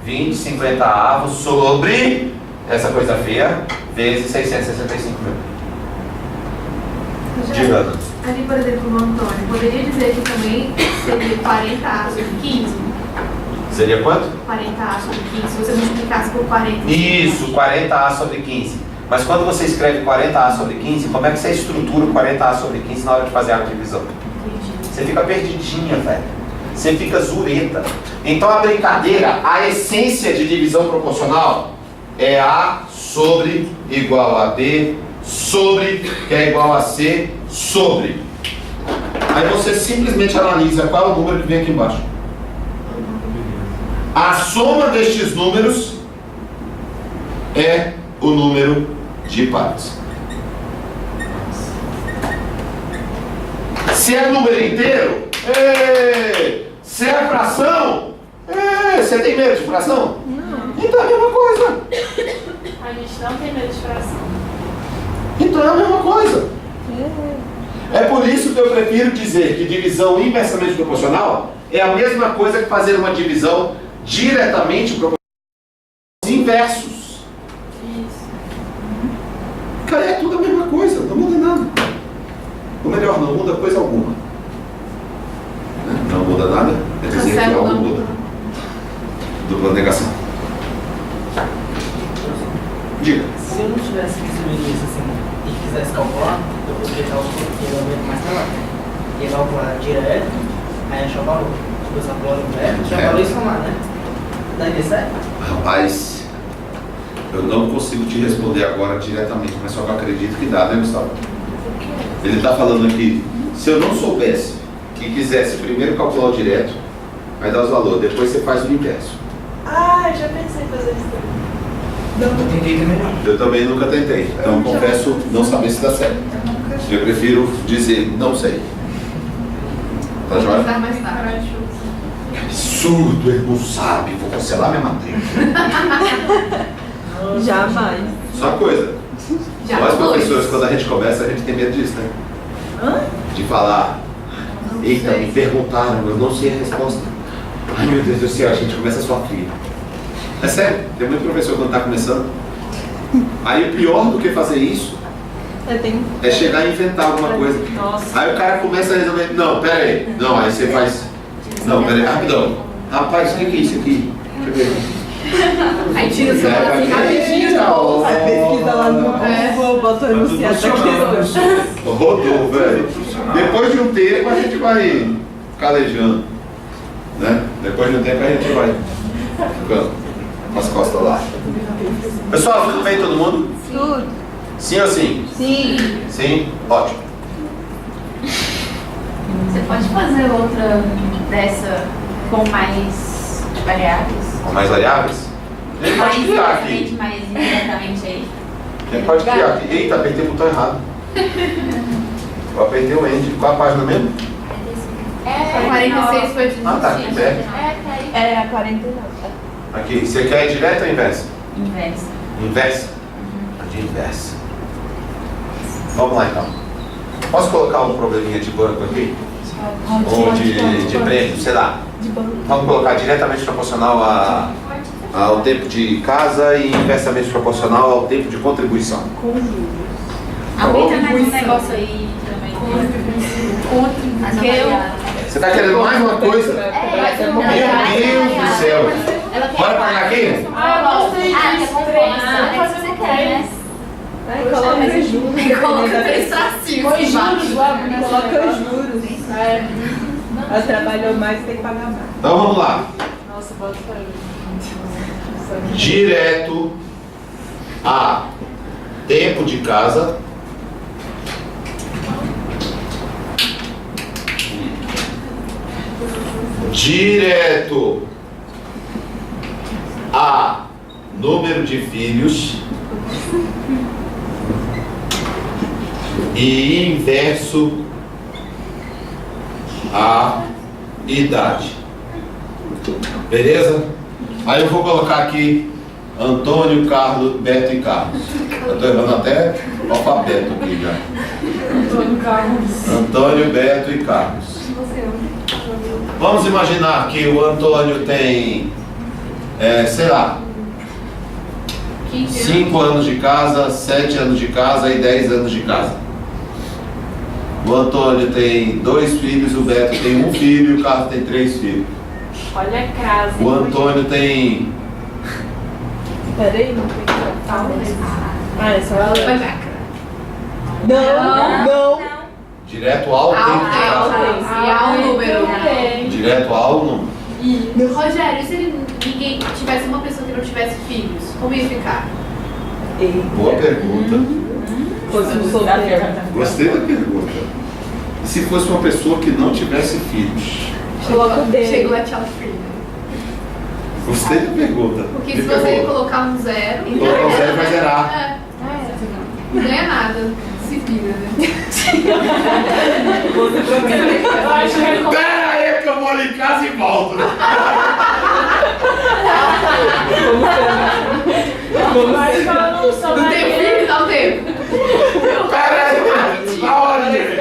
20 50 avos sobre essa coisa feia, vezes 665 mil. Diga. Ali, por exemplo, o Antônio, poderia dizer que também seria 40A sobre 15? Seria quanto? 40A sobre 15, se você multiplicasse por 40. Isso, 40A sobre 15. Mas quando você escreve 40A sobre 15, como é que você estrutura o 40A sobre 15 na hora de fazer a divisão? Você fica perdidinha, velho. Você fica zureta. Então a brincadeira, a essência de divisão proporcional é A sobre igual a B sobre, que é igual a C sobre. Aí você simplesmente analisa qual é o número que vem aqui embaixo. A soma destes números é o número de pares. Se é número inteiro, se é fração, você tem medo de fração? Não. Então é a mesma coisa. A gente não tem medo de fração. Então é a mesma coisa. É por isso que eu prefiro dizer que divisão inversamente proporcional é a mesma coisa que fazer uma divisão diretamente proporcional aos inversos. Isso. Cara, é tudo a mesma coisa, não muda nada. Ou melhor, não muda coisa alguma. Não muda nada, é dizer que algo muda. Dupla negação. Diga. Se eu não tivesse visto isso assim e quisesse calcular, eu poderia calcular mais trabalho. Ia calcular direto, aí achar o valor. Tipo, essa bola no verbo, achar o valor e somar, né? Daria certo? Rapaz, eu não consigo te responder agora diretamente, mas só que eu acredito que dá, né, Gustavo? Ele está falando aqui, se eu não soubesse e quisesse primeiro calcular o direto, aí dá os valores, depois você faz o inverso. Ah, eu já pensei em fazer isso também. Eu tentei também não. Eu também nunca tentei, então confesso não saber se dá certo. Eu prefiro dizer, não sei. Tá joia? Vou mais tarde. Absurdo, ele não sabe, vou cancelar minha matrícula. Jamais. Só uma coisa, Já nós falou professores, isso. quando a gente conversa, a gente tem medo disso, né? Hã? De falar, eita, me perguntaram, eu não sei a resposta. Ai meu Deus do céu, a gente começa a sofrer. É sério, tem muito professor quando está começando. Aí o pior do que fazer isso é chegar e inventar alguma coisa. Nossa. Aí o cara começa a resolver, não, pera aí, não, aí você faz, não, pera aí, rapidão. Rapaz, o que é isso aqui? Deixa eu ver. Aí tira o celular assim rapidinho. Aí pesquisa lá no Google, bota o enunciado da questão. Rodou, velho. Depois de um tempo a gente vai calejando, né? Depois de um tempo a gente vai ficando com as costas lá. Pessoal, tudo bem todo mundo? Tudo. Sim ou sim? Sim. Sim? Ótimo. Você pode fazer outra dessa com mais variáveis? Com mais variáveis? Ele pode Mais criar diretamente, aqui. mais indiretamente aí. Ele pode criar aqui. Eita, apertei o botão errado. Eu apertei o End. Qual a página mesmo? É 46 foi de Ah, tá aqui perto. É a 49. Aqui. Você quer direta ou inversa? Inversa. Inversa? De inversa. Vamos lá então. Posso colocar um probleminha de banco aqui? Ou de prêmio, sei lá. Vamos colocar diretamente proporcional ao tempo de casa e inversamente proporcional ao tempo de contribuição. Aumenta mais um negócio aí também. Mais uma variável. Você está querendo mais uma coisa? Meu Deus do céu! Bora pagar aqui? Ah, eu gostei Ah, disso. quer comprar? Você quer, né? Coloca juros. Coloca 3 tracinhos Foi embaixo. juros lá, Coloca juros. É. Ela trabalhou mais, tem que pagar mais. Então vamos lá. Nossa, bota pra mim. Direto a tempo de casa direto a número de filhos e inverso a idade. Beleza? Aí eu vou colocar aqui Antônio, Carlos, Beto e Carlos. Eu estou errando até o alfabeto aqui já. Antônio Carlos. Antônio, Beto e Carlos. Vamos imaginar que o Antônio tem, sei lá, 5 anos de casa, 7 anos de casa e 10 anos de casa. O Antônio tem 2 filhos, o Beto tem 1 filho e o Carlos tem 3 filhos. Olha a casa. O Antônio tem... Peraí, não tem que falar. Ah, é só Vai ela. cá. Não. Direto ao tempo de casa. E há um número. Direto ao número. Rogério, e se ninguém tivesse uma pessoa que não tivesse filhos, como ia ficar? Boa pergunta. Fosse um solteiro. Gostei da pergunta. E se fosse uma pessoa que não tivesse filhos? Coloca o D. Chegou a child free. Você que pergunta. Porque Me se você pergunta. colocar um zero. Colocar um zero vai zerar. É. Não ganha nada. Se vira, né? Eu acho que ele Pera aí que eu vou ali em casa e volto. Eu acho que ela não só Não vai tem filho, dá um tempo. Pera aí, na hora de...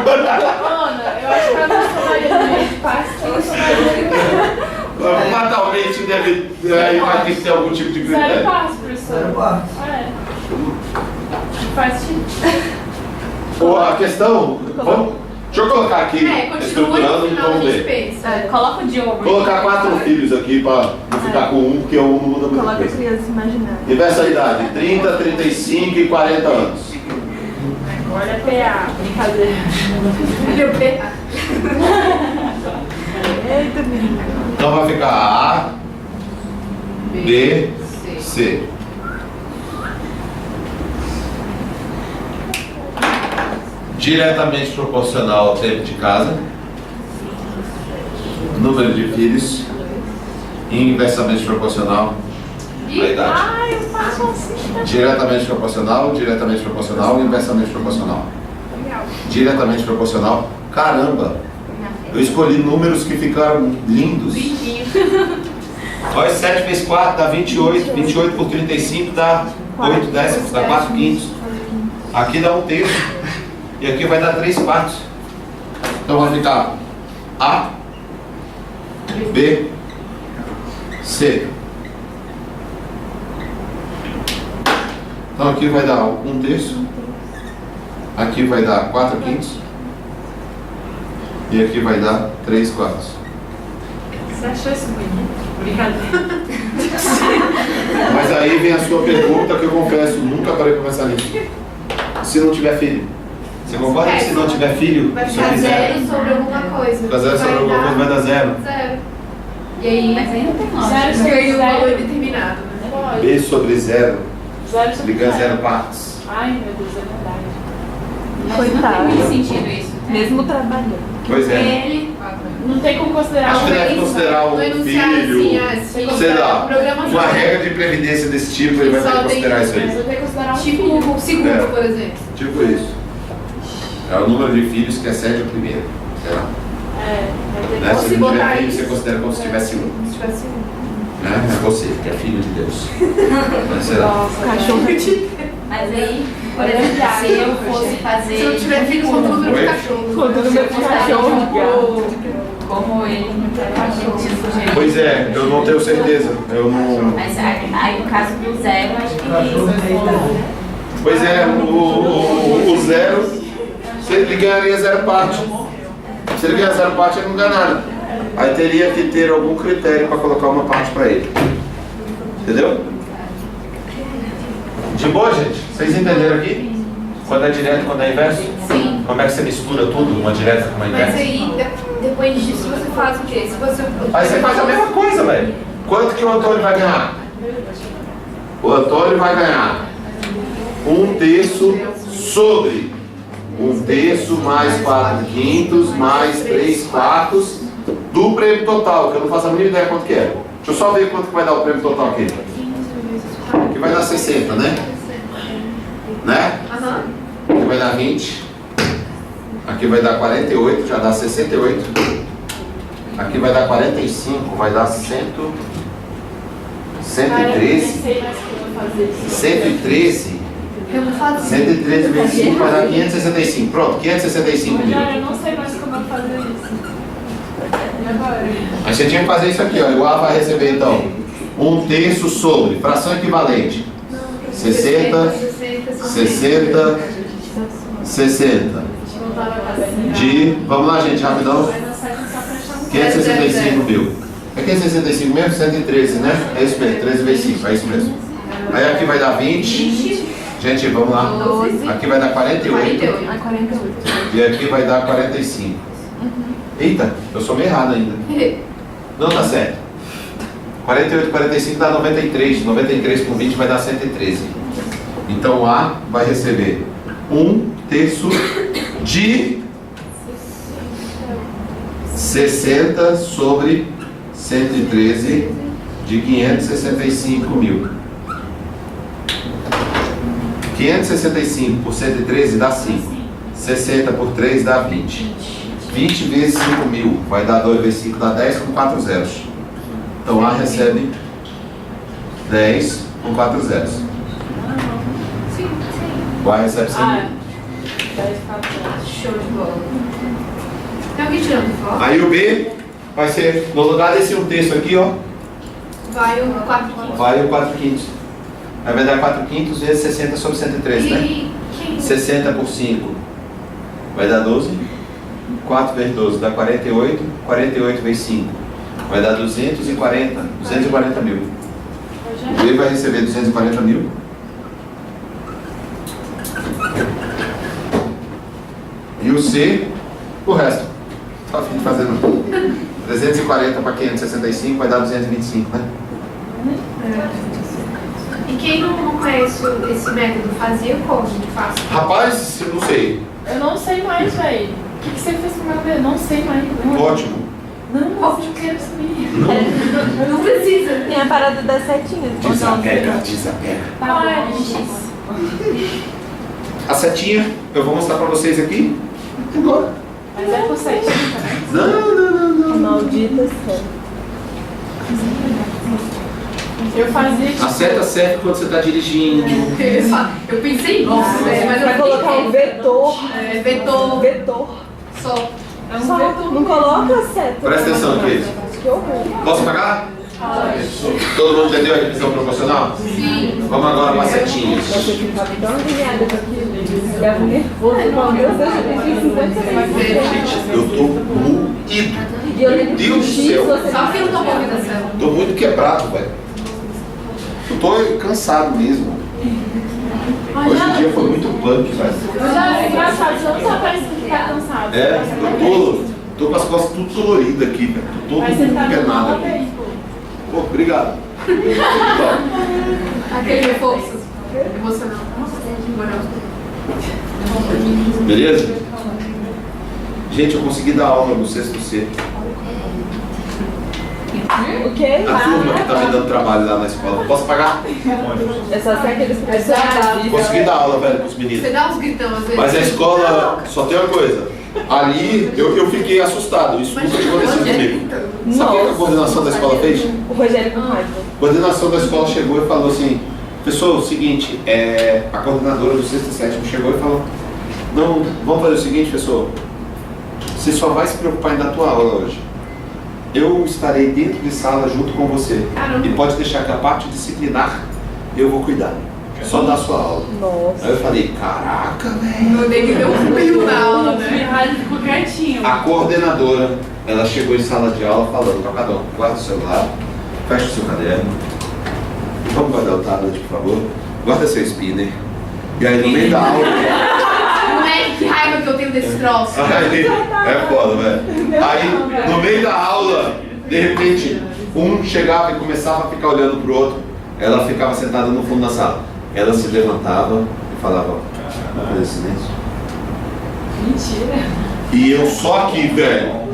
Ana, eu acho que ela não só vai de paz, ela só vai Fatalmente deve... Aí vai ter que ter algum tipo de zero critério. passo, professor. É. Faz sentido. Ou a questão... Vamos, deixa eu colocar aqui, Continua e estruturando, no final a vamos gente ver. pensa. Coloca o Diogo. Vou colocar 4 filhos aqui para não ficar com um, porque um não muda muita Coloca coisa. criança imaginária. Inversa a idade, 30, 35 e 40 anos. Olha PA, brincadeira. Meu PA. Eita, menina. Então vai ficar A, B, C. Diretamente proporcional ao tempo de casa, número de filhos, e inversamente proporcional à idade. Ai, eu faço assim. Diretamente proporcional, inversamente proporcional. Diretamente proporcional. Caramba! Eu escolhi números que ficaram lindos. Olha, 7 vezes 4 dá 28. 28 por 35 dá 8 décimos, dá 4 quintos. Aqui dá 1/3. E aqui vai dar 3 quartos. Então vai ficar A, B, C. Então aqui vai dar 1/3. Aqui vai dar 4 quintos. E aqui vai dar 3 quartos. Você achou isso bonito? Brincadeira. Mas aí vem a sua pergunta que eu confesso, nunca parei para pensar nisso. Se não tiver filho? Você concorda que se não tiver filho, Vai se eu ficar quiser, zero sobre alguma coisa. ficar zero sobre alguma coisa vai dar zero. Zero. E aí, Mas aí não tem lógica. Zero sobre ganha um valor zero. indeterminado, né? Pode. B sobre zero, Zero sobre ele ganha 0 partes. Ai, meu Deus, é verdade. Mas não tem Coitado. muito sentido isso. Né? Mesmo trabalhando. Pois é. Ele, Não tem como considerar Acho que um deve mês. considerar um no enunciado filho, assim, sei lá, programa uma regra de previdência desse tipo, ele vai ter que considerar isso Mas aí. eu tenho que considerar um tipo filho. um seguro, É. por exemplo. Tipo isso. É o número de filhos que excede o primeiro. Sei lá. É, vai ter Né? Ou Se se não tiver botar filho, isso. você considera como se tivesse um. Se tivesse um. Né? É você, que é filho de Deus. Mas será? Nossa, Cachorro. Mas aí, por exemplo, se eu fosse fazer. Se não tiver filho, conta o número de Oi? cachorro. Conta o número de cachorro. Como ele não tem cachorro. Pois é, eu não tenho certeza. Eu não. Mas aí no caso do zero, acho que. Pois é, o zero, se ele ganharia 0 parte. Se ele ganhar 0 parte, ele não ganha nada. Aí teria que ter algum critério para colocar uma parte para ele. Entendeu? De boa, gente? Vocês entenderam aqui? Quando é direto e quando é inverso? Sim. Como é que você mistura tudo, uma direta com uma Mas inversa? aí, depois disso, você faz o quê? Se você... Aí você faz a mesma coisa, velho. Quanto que o Antônio vai ganhar? O Antônio vai ganhar 1/3 sobre 1/3 mais 4 quintos mais 3 quartos do prêmio total, que eu não faço a mínima ideia quanto que é. Deixa eu só ver quanto que vai dar o prêmio total aqui. Aqui vai dar 60, né? Né? Aham. Aqui vai dar 20. Aqui vai dar 48, já dá 68. Aqui vai dar 45, vai dar 113. 113. Eu vou fazer. 113 vezes 5 vai dar 565. Pronto, 565 mil. Eu não sei mais como eu fazer isso. E agora? Aí você tinha que fazer isso aqui, ó. O A vai receber então 1/3 sobre fração equivalente. 60, 60, 60. De, vamos lá, gente, rapidão. 565 mil. É 565 mesmo? 113, né? É isso mesmo, 13 vezes 5, é isso mesmo. Aí aqui vai dar 20. Gente, vamos lá. Aqui vai dar 48. Ah, 48. E aqui vai dar 45. Eita, eu sou meio errado ainda. Não, tá certo. 48, 45 dá 93. 93 com 20 vai dar 113. Então A vai receber 1/3 de 60 sobre 113 de 565 mil. 565 por 113 dá 5. 60 por 3 dá 20. 20 vezes 5 mil vai dar 2 vezes 5 dá 10 com 4 zeros. Então A recebe 10 com 4 zeros. O A recebe 100 mil. Show de bola. Tem alguém tirando foto? Aí o B vai ser, no lugar desse um terço aqui, ó, Vai o 4 vai o 4 quintos. Aí vai dar 4 quintos vezes 60 sobre 113, né? E quem? 60 por 5 vai dar 12. 4 vezes 12 dá 48. 48 vezes 5 vai dar 240. 240 mil. O B vai receber 240 mil. E o C, o resto. Só fim de fazer não. 340 para 565 vai dar 225, né? E quem não conhece esse método fazia como de fácil? Rapaz, eu não sei. Eu não sei mais, velho. O que você fez com o meu bebê? Não sei mais. Não. Ótimo. Não, eu quero saber. Não precisa. Tem a parada das setinhas. Desapega, desapega. Tá bom, A setinha, eu vou mostrar para vocês aqui. Agora. Mas é por setinha também? Não. Maldita seta. Eu fazia A seta serve quando você está dirigindo. Eu pensei nisso, mas eu Vai colocar um vetor. vetor Vetor. só. É um vetor. Não coloca a seta. Presta atenção aqui. Que horror. Posso pagar? Todo mundo entendeu a divisão proporcional? Sim. Vamos agora para setinhas. Você ficava tão agoniada com aquilo. Ficava nervoso. Meu Deus, eu fiz 50 vezes. Gente, eu tô moído. E eu lembro Meu Deus do X, céu. você Só que eu não tô convidação. Tô muito quebrado, velho. Eu tô cansado mesmo. Hoje em dia foi muito punk, velho. Já é engraçado, você não tá parecendo que tá cansado. É, eu tô com as costas tudo doloridas aqui, velho. Tô todo Mas você tá dando penado uma aqui. vez, pô. Pô, obrigado. Aquele reforço emocional. Beleza? Gente, eu consegui dar aula no sexto C. O quê? A turma que tá me dando trabalho lá na escola. Posso pagar? É só ser aqueles professores. Consegui dar aula, velho, pros Você meninos. dá uns gritão às vezes. Mas a escola só tem uma coisa. Ali eu fiquei assustado. Isso nunca tinha acontecido comigo. Sabe o que a coordenação da escola fez? O Rogério com raiva. A coordenação da escola chegou e falou assim: pessoal, é o seguinte, a coordenadora do sexto e sétimo chegou e falou: não, vamos fazer o seguinte, pessoal. Você só vai se preocupar em dar tua aula hoje. Eu estarei dentro de sala junto com você. Caramba. E pode deixar que a parte disciplinar eu vou cuidar. Só dar sua aula. Nossa. Aí eu falei: caraca, velho. Eu dei que deu um frio na aula, né? Rádio ficou quietinho. A coordenadora, ela chegou em sala de aula falando para cada um: guarda o celular, fecha o seu caderno, vamos guardar o tablet, por favor, guarda seu spinner. E aí no meio da aula. Moleque, que raiva que eu tenho desses troços. Aí, é foda, velho. Aí no meio da aula, de repente, um chegava e começava a ficar olhando pro outro. Ela ficava sentada no fundo da sala. Ela se levantava e falava: vamos fazer silêncio. Mentira. E eu só aqui, velho.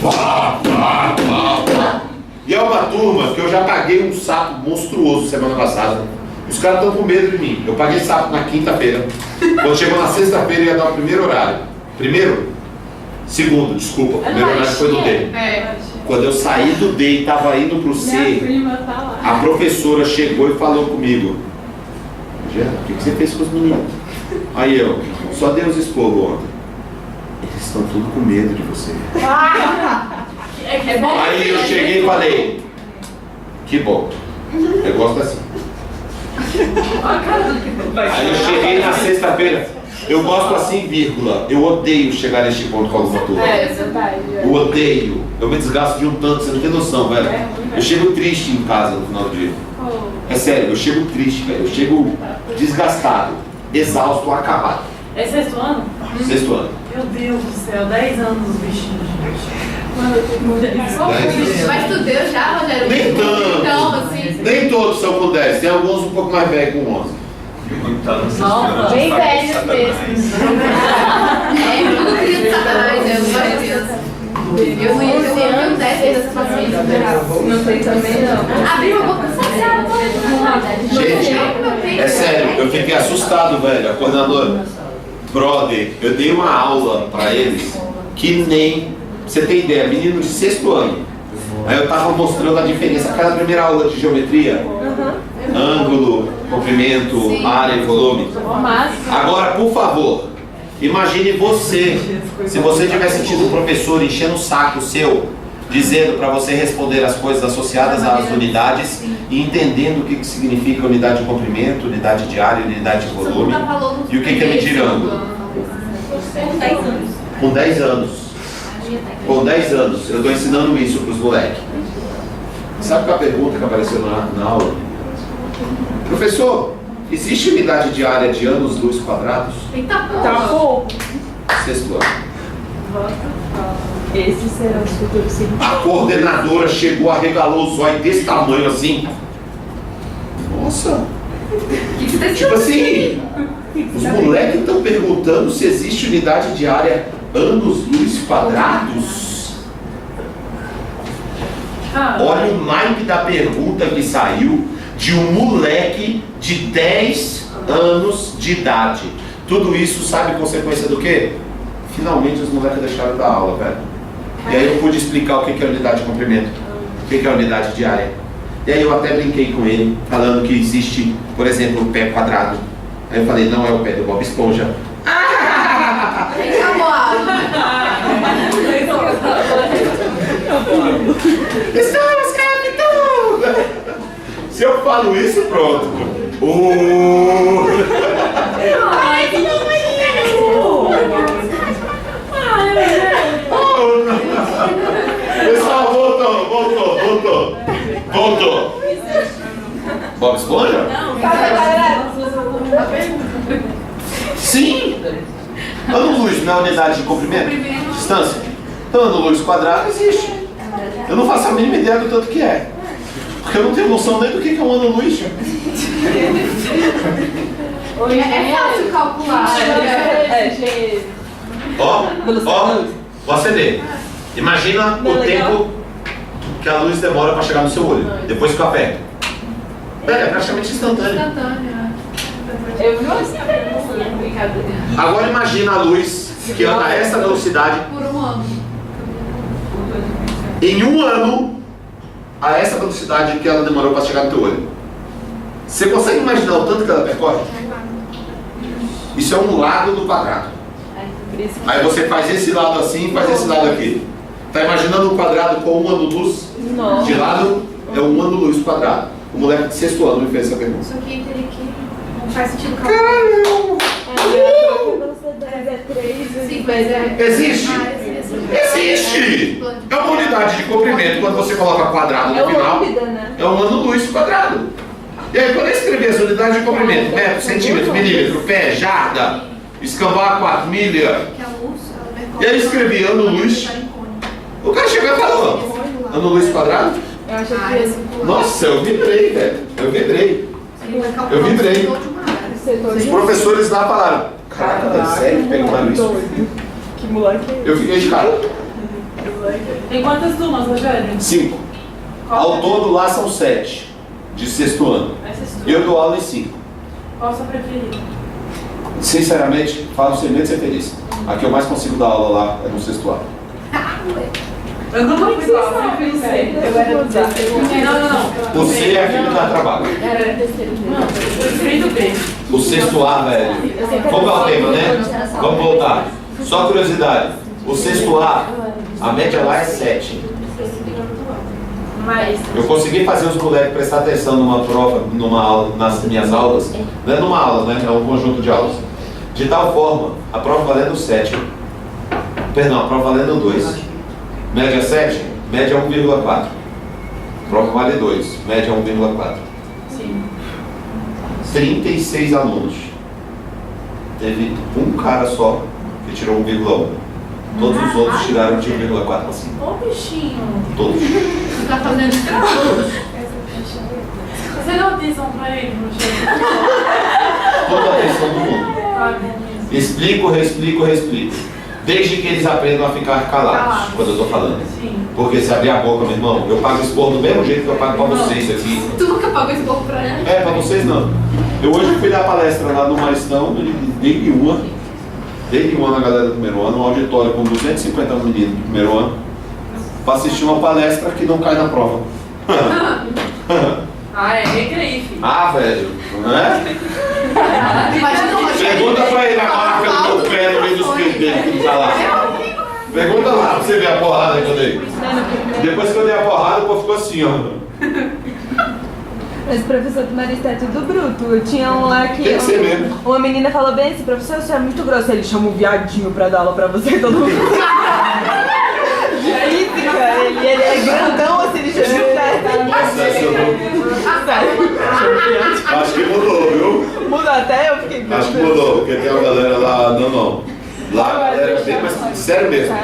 Pá, pá, pá, pá. E é uma turma que eu já paguei um sapo monstruoso semana passada. Os caras estão com medo de mim. Eu paguei sapo na quinta-feira. Quando chegou na sexta-feira ia dar o primeiro horário. Primeiro? Segundo, desculpa. O primeiro horário foi do D. É. Quando eu saí do D e estava indo pro Minha C, prima tá lá. a professora chegou e falou comigo: Jean, o que você fez com os meninos? Aí eu: só Deus expôs ontem. Eles estão tudo com medo de você. É bom. Aí eu cheguei e falei: que bom, eu gosto assim. Aí eu cheguei na sexta-feira: eu gosto assim, vírgula. Eu odeio chegar neste ponto com alguma turma. É verdade. Eu odeio. Eu me desgasto de um tanto, você não tem noção, velho. Eu chego triste em casa no final do dia. É sério, eu chego triste, velho. Eu chego desgastado, exausto, acabado. É sexto ano? Sexto ano. Meu Deus do céu, 10 anos os bichinhos, gente. Mas tu deu já, Rogério? Nem tanto. Então, assim. Nem todos são com 10, tem alguns um pouco mais velhos com 11. Bem velhos mesmo. É, tudo criança de Satanás, é, glória a Deus. Eu não ia ter um 10 dessa paciência. Não sei também não. Abriu a boca social. Gente, é sério, eu fiquei assustado, velho. A coordenadora, brother, eu dei uma aula pra eles que nem, você tem ideia, menino de 6º ano. Aí eu tava mostrando a diferença, aquela primeira aula de geometria, ângulo, comprimento, área e volume. Agora, por favor, imagine você, se você tivesse tido um professor enchendo o saco seu, dizendo para você responder as coisas associadas às unidades e entendendo o que significa unidade de comprimento, unidade de área, unidade de volume e o que é medir ângulo. Com 10 anos. Com 10 anos, eu estou ensinando isso para os moleques. Sabe qual a pergunta que apareceu na aula? Professor, existe unidade de área de anos-luz quadrados? Tá pouco. 6º ano. Esses serão os futuros cientistas. A coordenadora chegou, arregalou os olhos desse tamanho assim. Nossa! Tipo assim, os moleques estão perguntando se existe unidade de área anos-luz quadrados. Olha o naipe da pergunta que saiu de um moleque de 10 anos de idade. Tudo isso sabe consequência do quê? Finalmente os moleques deixaram da aula, velho. E aí eu pude explicar o que é unidade de comprimento, o que é unidade de área. E aí eu até brinquei com ele, falando que existe, por exemplo, o pé quadrado. Aí eu falei, não é o pé do Bob Esponja. Estamos, capitão! Se eu falo isso, pronto. Ai, que não vai Pessoal, voltou. Bob Esponja? Sim! Ano-luz não é unidade de comprimento? Distância? Então, ano-luz quadrado existe. Eu não faço a mínima ideia do tanto que é. Porque eu não tenho noção nem do que é um ano-luz. É fácil calcular. Ó, vou acender. Imagina o tempo que a luz demora para chegar no seu olho, depois que eu aperto. Velho, é praticamente instantâneo. Eu vi assim, brincadeira. Agora imagina a luz que anda a essa velocidade Por um ano. em um ano a essa velocidade que ela demorou para chegar no teu olho. Você consegue imaginar o tanto que ela percorre? Isso é um lado do quadrado. Aí você faz esse lado assim e faz esse lado aqui. Tá imaginando um quadrado com um ano-luz? De lado é um ano-luz quadrado. O moleque de 6º ano me fez essa pergunta. Isso aqui teria que... Não faz sentido calcular. Sim, mas é... Existe? Existe! É uma unidade de comprimento. Quando você coloca quadrado no final, é um ano-luz quadrado. E aí quando eu escrevi as unidades de comprimento, metro, centímetro, milímetro, pé, jarda, escambar, 4 milha, e aí eu escrevi ano-luz, o cara chegou e falou, ano-luz quadrado? Nossa, eu vibrei, velho. Eu vibrei. Os professores lá falaram, caraca, tá sério que perguntaram isso? Que moleque é esse? Eu fiquei de cara. Tem quantas turmas, Rogério? 5. Ao todo lá são 7, de 6º ano. Eu dou aula em 5. Qual a sua preferida? Sinceramente, falo sem medo de ser feliz. A que eu mais consigo dar aula lá é no 6º ano. Eu não vou fui lá, eu fui sei. Eu era do C. Não. O C é aquilo que dá trabalho. Era terceiro. Não, eu preferi do B. O 6º A, velho. Vamos ao tema, né? Vamos voltar. Só curiosidade. O 6º A média lá é 7. Mas... Eu consegui fazer os moleques prestar atenção numa prova, numa aula, nas minhas aulas. Não é numa aula, né? É um conjunto de aulas. De tal forma, a prova valendo 7. Perdão, a prova valendo 2. Média 7, média 1,4. Prova vale 2, média 1,4. Sim. 36 alunos. Teve um cara só que tirou 1,1. Todos os outros tiraram de 1,4 para cima. Ô, bichinho. Todos. Você tá fazendo estrago. Você deu atenção pra ele, Rogério? Toda a atenção do mundo. Ah, beleza. Explico. Desde que eles aprendam a ficar calados quando eu estou falando. Sim. Porque se abrir a boca, meu irmão, eu pago esporro do mesmo jeito que eu pago para vocês aqui. Tu nunca pagou esse pouco pra ela? É, para vocês não. Eu hoje fui dar palestra lá no Maristão, desde uma na galera do primeiro ano, um auditório com 250 meninos do primeiro ano, para assistir uma palestra que não cai na prova. Ah, é recreio, filho. Ah, velho, não é? Imagina o Rogério. Pergunta pra ele a marca do meu pé no meio dos pios dele que não tá lá. Pergunta lá pra você ver a porrada que eu dei. Depois que eu dei a porrada, o povo ficou assim, ó. Mas o professor do Marista é tudo bruto. Tinha um lá que. Tem que ser mesmo. Uma menina falou bem assim, professor, você é muito grosso. Ele chama um viadinho pra dar aula pra você, todo mundo. Física, ele é grandão assim, ele chama um Acho que mudou, viu? Mudou até, eu fiquei. Acho que mudou, porque tem uma galera lá. Não. Lá a galera é bem mais. Sério mesmo.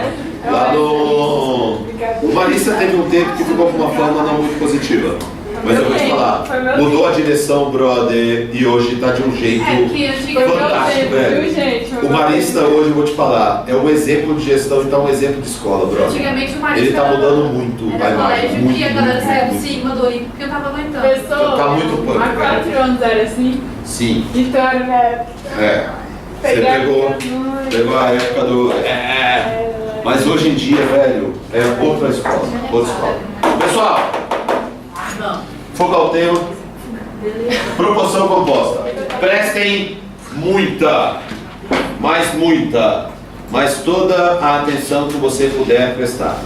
Lá no. O Marista teve um tempo que ficou com uma fama não muito positiva. Mas eu vou te falar, mudou a direção, brother, e hoje tá de um jeito fantástico, velho. O Marista hoje, eu vou te falar, é um exemplo de gestão e tá um exemplo de escola, brother. Antigamente o Marista Ele tá mudando muito a era imagem. colégio que a galera saia do muito. Sigma do Olimpo porque eu tava aguentando. Pessoa, Tá muito punk, há 4 anos era assim. Sim, Então era na época. é. Você pegou a época do... Mas hoje em dia, velho, é outra escola. Pessoal, foco ao tema. Proporção composta. Prestem muita, mas toda a atenção que você puder prestar.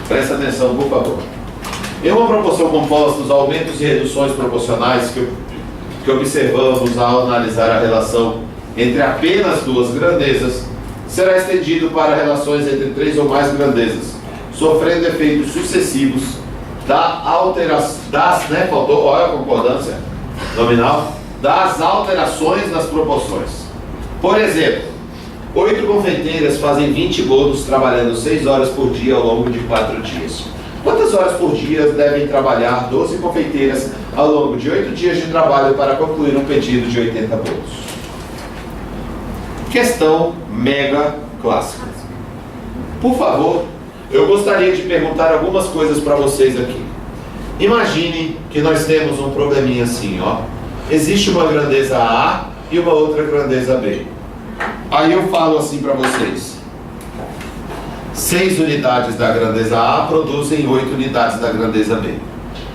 Presta atenção, por favor. Em uma proporção composta, os aumentos e reduções proporcionais que observamos ao analisar a relação entre apenas duas grandezas será estendido para relações entre 3 ou mais grandezas, sofrendo efeitos sucessivos da alteração, faltou, olha a concordância nominal, das alterações nas proporções. Por exemplo, 8 confeiteiras fazem 20 bolos trabalhando 6 horas por dia ao longo de 4 dias. Quantas horas por dia devem trabalhar 12 confeiteiras ao longo de 8 dias de trabalho para concluir um pedido de 80 bolos? Questão mega clássica. Por favor, eu gostaria de perguntar algumas coisas para vocês aqui. Imagine que nós temos um probleminha assim, ó. Existe uma grandeza A e uma outra grandeza B. Aí eu falo assim para vocês. 6 unidades da grandeza A produzem 8 unidades da grandeza B.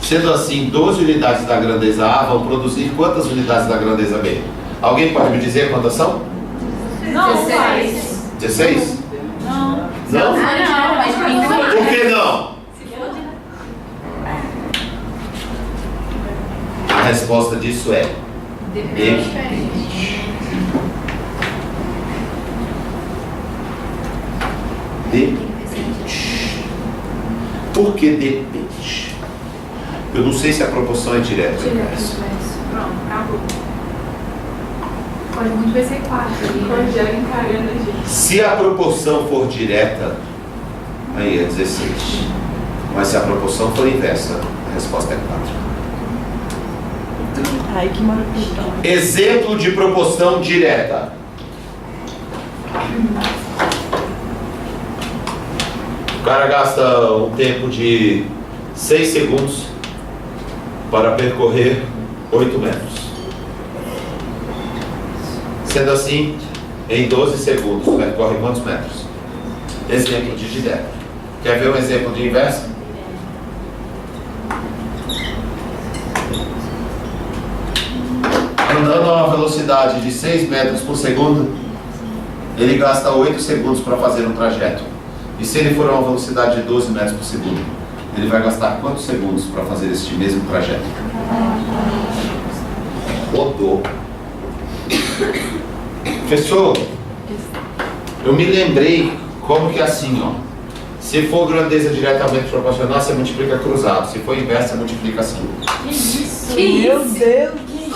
Sendo assim, 12 unidades da grandeza A vão produzir quantas unidades da grandeza B? Alguém pode me dizer quantas são? Não, 16? Não. Não? Não, Por que não? A resposta disso é depende. Por que depende? Eu não sei se a proporção é direta. Pronto, acabou. Pode muito ser 4. Rogério encarando a gente. Se a proporção for direta, aí é 16. Mas se a proporção for inversa, a resposta é 4. Ai, que maravilha. Exemplo de proporção direta. O cara gasta um tempo de 6 segundos para percorrer 8 metros. Sendo assim, em 12 segundos, percorre quantos metros? Exemplo de direta. Quer ver um exemplo de inversa? Andando a uma velocidade de 6 metros por segundo, ele gasta 8 segundos para fazer um trajeto. E se ele for a uma velocidade de 12 metros por segundo, ele vai gastar quantos segundos para fazer este mesmo trajeto? Rodou. Professor, eu me lembrei como que é assim, ó. Se for grandeza diretamente proporcional, você multiplica cruzado. Se for inversa, você multiplica assim. Meu Deus, que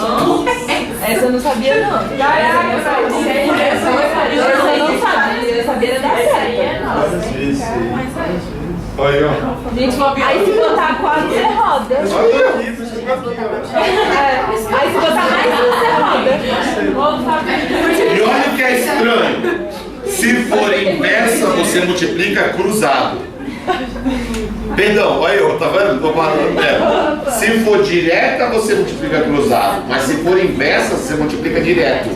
essa eu não sabia não. Caraca, Essa eu não sabia. Eu sabia era da certa. Várias vezes. Olha aí, ó. Gente, aí se botar 4, você roda. Olha aqui, você chegou aqui, ó. Aí se botar mais 1, você roda. E olha o que é estranho. Se for inversa você multiplica cruzado. Perdão, olha eu, tá vendo? Tô falando mesmo. Se for direta, você multiplica cruzado. Mas se for inversa, você multiplica direto.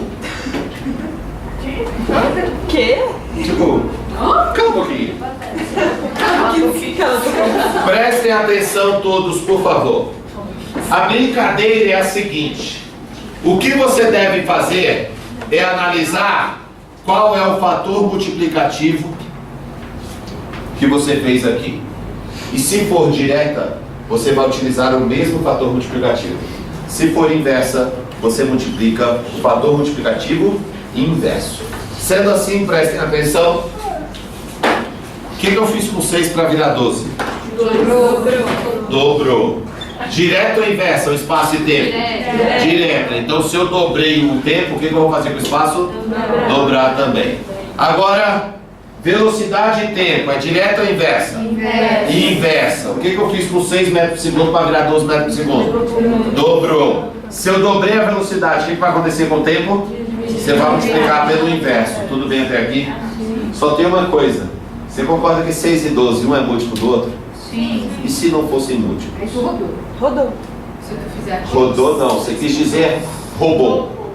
Quê? Tipo, calma um pouquinho. Prestem atenção todos, por favor. A brincadeira é a seguinte: o que você deve fazer é analisar qual é o fator multiplicativo que você fez aqui. E se for direta, você vai utilizar o mesmo fator multiplicativo. Se for inversa, você multiplica o fator multiplicativo inverso. Sendo assim, prestem atenção. O que eu fiz com 6 para virar 12? Dobrou. Direto ou inversa, o espaço e tempo? Direta. Então, se eu dobrei o tempo, o que eu vou fazer com o espaço? Dobrar também. Agora, velocidade e tempo, é direta ou inversa? Inversa. O que eu fiz com 6 metros por segundo para virar 12 metros por segundo? Dobrou. Se eu dobrei a velocidade, o que vai acontecer com o tempo? Você vai multiplicar pelo inverso. Tudo bem até aqui? Só tem uma coisa. Você concorda que 6 e 12, um é múltiplo do outro? Sim. E se não fossem múltiplos? Rodou. Se eu fizer aqui. Rodou não, você quis dizer roubou.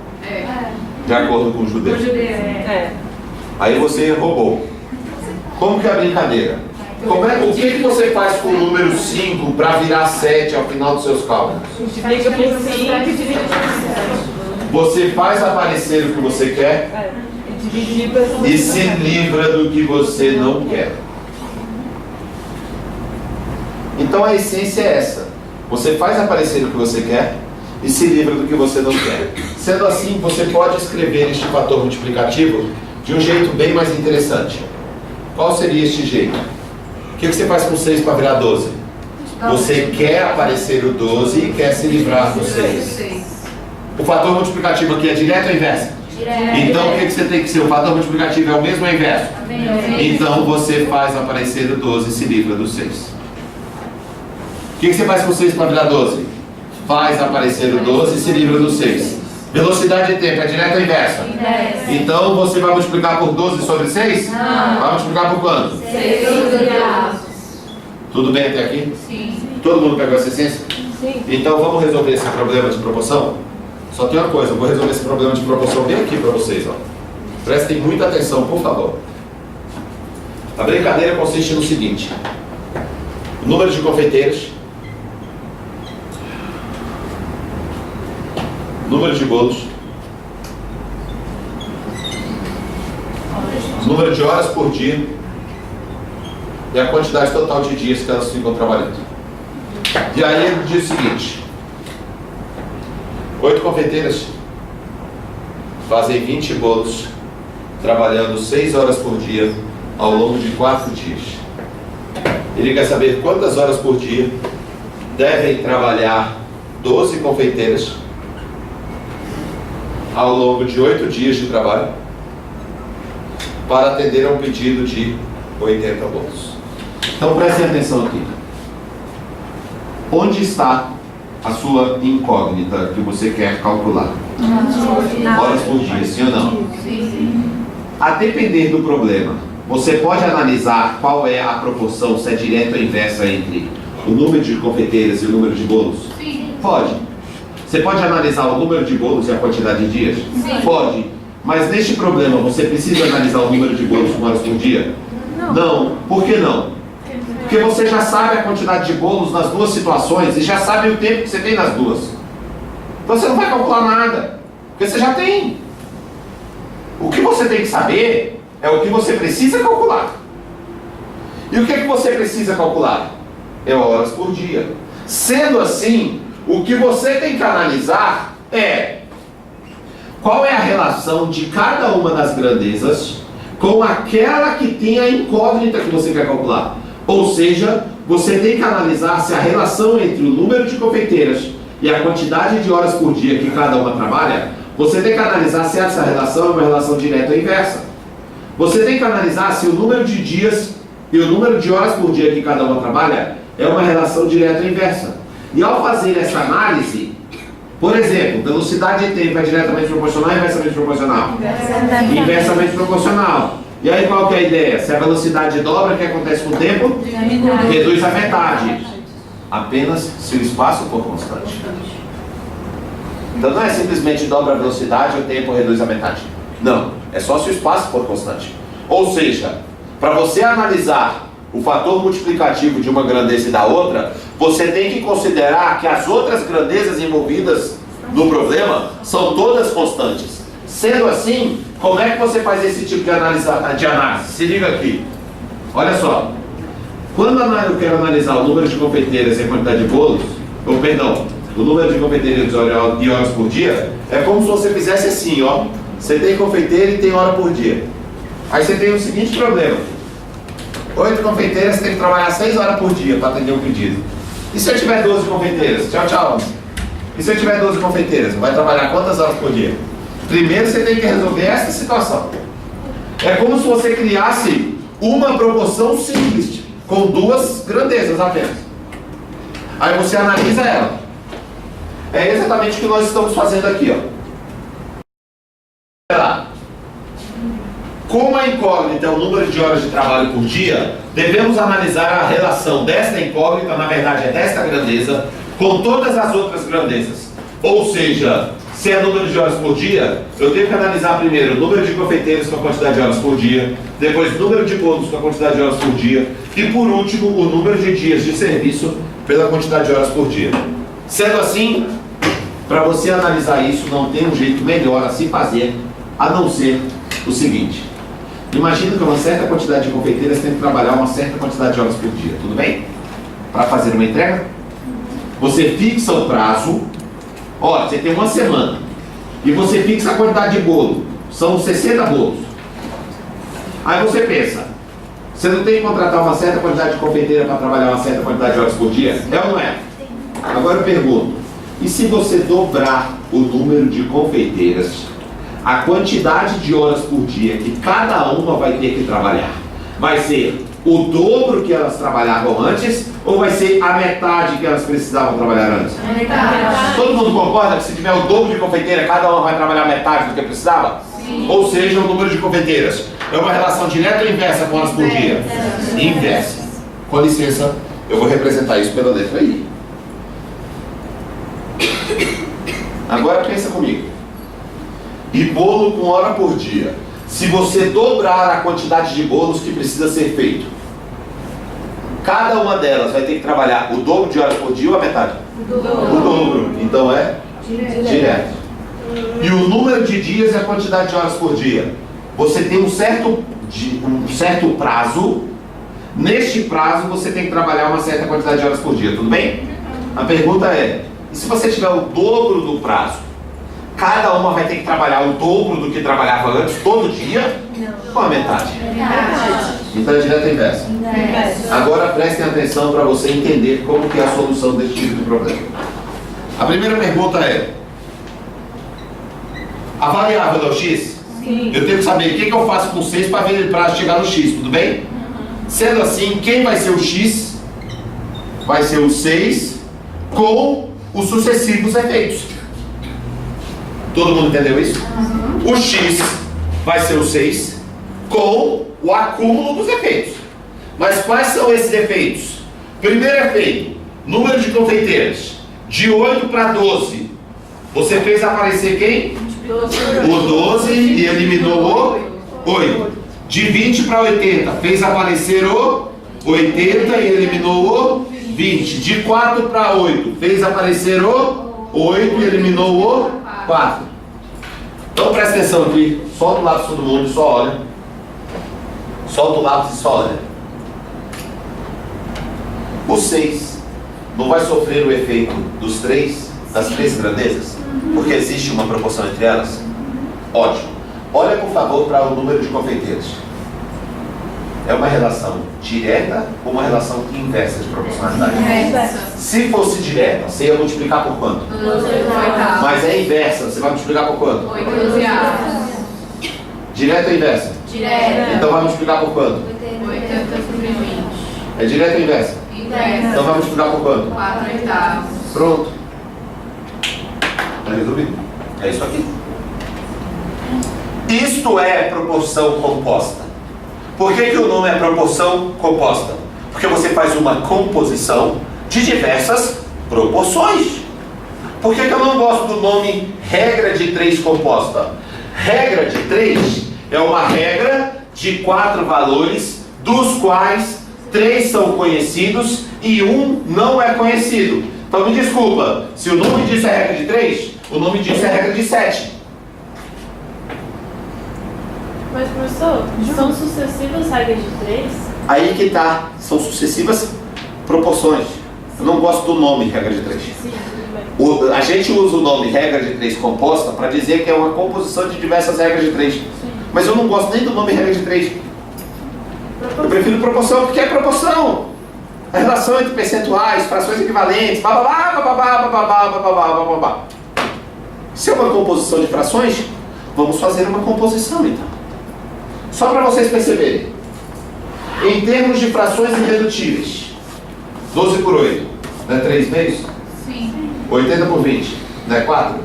De acordo com o judeu. Aí você roubou. Como que é a brincadeira? O que você faz com o número 5 para virar 7 ao final dos seus cálculos? Multiplica por 5 e divide por 7. Você faz aparecer o que você quer e se livra do que você não quer. Então a essência é essa. Você faz aparecer o que você quer e se livra do que você não quer. Sendo assim, você pode escrever este fator multiplicativo de um jeito bem mais interessante. Qual seria este jeito? O que você faz com 6 para virar 12? Você quer aparecer o 12 e quer se livrar do 6. O fator multiplicativo aqui é direto ou inverso? Então o que você tem que ser? O fator multiplicativo é o mesmo ou inverso? Então você faz aparecer o 12 e se livra do 6. O que você faz com 6 para virar 12? Faz aparecer o 12 e se livra do 6. Velocidade de tempo é direta ou inversa? Então você vai multiplicar por 12 sobre 6? Não. Vai multiplicar por quanto? 6. Tudo bem até aqui? Sim. Todo mundo pegou essa essência? Sim. Então vamos resolver esse problema de proporção? Só tem uma coisa, eu vou resolver esse problema de proporção bem aqui para vocês. Ó. Prestem muita atenção, por favor. A brincadeira consiste no seguinte: o número de confeiteiros, número de bolos, número de horas por dia e a quantidade total de dias que elas ficam trabalhando. E aí ele diz o seguinte: 8 confeiteiras fazem 20 bolos, trabalhando 6 horas por dia ao longo de 4 dias. Ele quer saber quantas horas por dia devem trabalhar 12 confeiteiras ao longo de 8 dias de trabalho para atender a um pedido de 80 bolos. Então prestem atenção aqui. Onde está a sua incógnita que você quer calcular? Horas por dia, sim ou não? Sim. A depender do problema, você pode analisar qual é a proporção, se é direta ou inversa entre o número de confeiteiras e o número de bolos? Sim. Pode. Você pode analisar o número de bolos e a quantidade de dias? Sim. Pode. Mas neste problema, você precisa analisar o número de bolos com horas por dia? Não. Por que não? Porque você já sabe a quantidade de bolos nas duas situações e já sabe o tempo que você tem nas duas. Então você não vai calcular nada, porque você já tem. O que você tem que saber é o que você precisa calcular. E o que é que você precisa calcular? É horas por dia. Sendo assim, o que você tem que analisar é qual é a relação de cada uma das grandezas com aquela que tem a incógnita que você quer calcular. Ou seja, você tem que analisar se a relação entre o número de confeiteiras e a quantidade de horas por dia que cada uma trabalha, você tem que analisar se essa relação é uma relação direta ou inversa. Você tem que analisar se o número de dias e o número de horas por dia que cada uma trabalha é uma relação direta ou inversa. E ao fazer essa análise, por exemplo, velocidade de tempo é diretamente proporcional ou inversamente proporcional? Inversamente proporcional. E aí qual que é a ideia? Se a velocidade dobra, o que acontece com o tempo? Reduz a metade. Apenas se o espaço for constante. Então não é simplesmente dobra a velocidade e o tempo reduz a metade. Não, é só se o espaço for constante. Ou seja, para você analisar o fator multiplicativo de uma grandeza e da outra, você tem que considerar que as outras grandezas envolvidas no problema são todas constantes. Sendo assim, como é que você faz esse tipo de análise? Se liga aqui. Olha só. Quando eu quero analisar o número de confeiteiras e a quantidade de bolos, ou perdão, o número de confeiteiras e horas por dia, é como se você fizesse assim, ó. Você tem confeiteira e tem hora por dia. Aí você tem o seguinte problema. 8 confeiteiras tem que trabalhar 6 horas por dia para atender um pedido. E se eu tiver 12 confeiteiras? Tchau, tchau. E se eu tiver 12 confeiteiras? Vai trabalhar quantas horas por dia? Primeiro você tem que resolver essa situação. É como se você criasse uma proporção simples, com duas grandezas apenas. Aí você analisa ela. É exatamente o que nós estamos fazendo aqui, ó. Olha lá. Como a incógnita é o número de horas de trabalho por dia, devemos analisar a relação desta incógnita, na verdade é desta grandeza, com todas as outras grandezas. Ou seja, se é número de horas por dia, eu tenho que analisar primeiro o número de confeiteiros com a quantidade de horas por dia, depois o número de bolos com a quantidade de horas por dia, e por último o número de dias de serviço pela quantidade de horas por dia. Sendo assim, para você analisar isso, não tem um jeito melhor a se fazer, a não ser o seguinte. Imagina que uma certa quantidade de confeiteiras tem que trabalhar uma certa quantidade de horas por dia, tudo bem? Para fazer uma entrega, você fixa o prazo. Ó, você tem uma semana e você fixa a quantidade de bolo, são 60 bolos. Aí você pensa, você não tem que contratar uma certa quantidade de confeiteira para trabalhar uma certa quantidade de horas por dia? É ou não é? Agora eu pergunto, e se você dobrar o número de confeiteiras, a quantidade de horas por dia que cada uma vai ter que trabalhar, vai ser o dobro que elas trabalhavam antes, ou vai ser a metade que elas precisavam trabalhar antes? Metade. Todo mundo concorda que se tiver o dobro de confeiteira, cada uma vai trabalhar metade do que precisava? Sim. Ou seja, o número de confeiteiras é uma relação direta ou inversa com horas por dia? Inversa. Com licença, eu vou representar isso pela letra I. Agora pensa comigo. E bolo com hora por dia. Se você dobrar a quantidade de bolos que precisa ser feito, cada uma delas vai ter que trabalhar o dobro de horas por dia ou a metade? O dobro. Então é direto. E o número de dias é a quantidade de horas por dia. Você tem um certo prazo. Neste prazo você tem que trabalhar uma certa quantidade de horas por dia, tudo bem? A pergunta é, e se você tiver o dobro do prazo? Cada uma vai ter que trabalhar o dobro do que trabalhava antes, todo dia? Ou a metade? Então é direto inverso. Agora prestem atenção para você entender como que é a solução desse tipo de problema. A primeira pergunta é, a variável é o x? Sim. Eu tenho que saber o que eu faço com 6 para chegar no x, tudo bem? Sendo assim, quem vai ser o x? Vai ser o 6 com os sucessivos efeitos. Todo mundo entendeu isso? O x vai ser o 6 com o acúmulo dos efeitos. Mas quais são esses efeitos? Primeiro efeito, número de confeiteiras. De 8 para 12. Você fez aparecer quem? O 12 e eliminou o 8. De 20 para 80. Fez aparecer o 80 e eliminou o 20. De 4 para 8. Fez aparecer o 8 e eliminou o 4. Então presta atenção aqui, solta o lápis todo mundo e só olha. Solta o lápis e só olha. O 6 não vai sofrer o efeito das três grandezas? Porque existe uma proporção entre elas? Ótimo. Olha por favor para o número de confeiteiros. É uma relação direta ou uma relação inversa de proporcionalidade? Se fosse direta, você ia multiplicar por quanto? 12. Mas é inversa, você vai multiplicar por quanto? 8. Direta ou inversa? Direta. Então vai multiplicar por quanto? 80 sobre 20. É direta ou inversa? Inversa. Então vai multiplicar por quanto? 4 oitavos. Pronto. Está resolvido. É isso aqui. Isto é proporção composta. Por que o nome é proporção composta? Porque você faz uma composição de diversas proporções. Por que eu não gosto do nome regra de 3 composta? Regra de 3 é uma regra de 4 valores, dos quais 3 são conhecidos e 1 não é conhecido. Então me desculpa, se o nome disso é regra de 3, o nome disso é regra de 7. Mas, professor, são sucessivas regras de 3? Aí que tá, são sucessivas proporções. Eu não gosto do nome regra de 3. Sim, tudo bem. A gente usa o nome regra de 3 composta para dizer que é uma composição de diversas regras de 3. Mas eu não gosto nem do nome regra de 3. Eu prefiro proporção, porque é proporção. A relação entre percentuais, frações equivalentes, bababá. Se é uma composição de frações, vamos fazer uma composição então. Só para vocês perceberem. Em termos de frações irredutíveis, 12 por 8, não é 3 meios? Sim. 80 por 20, não é 4?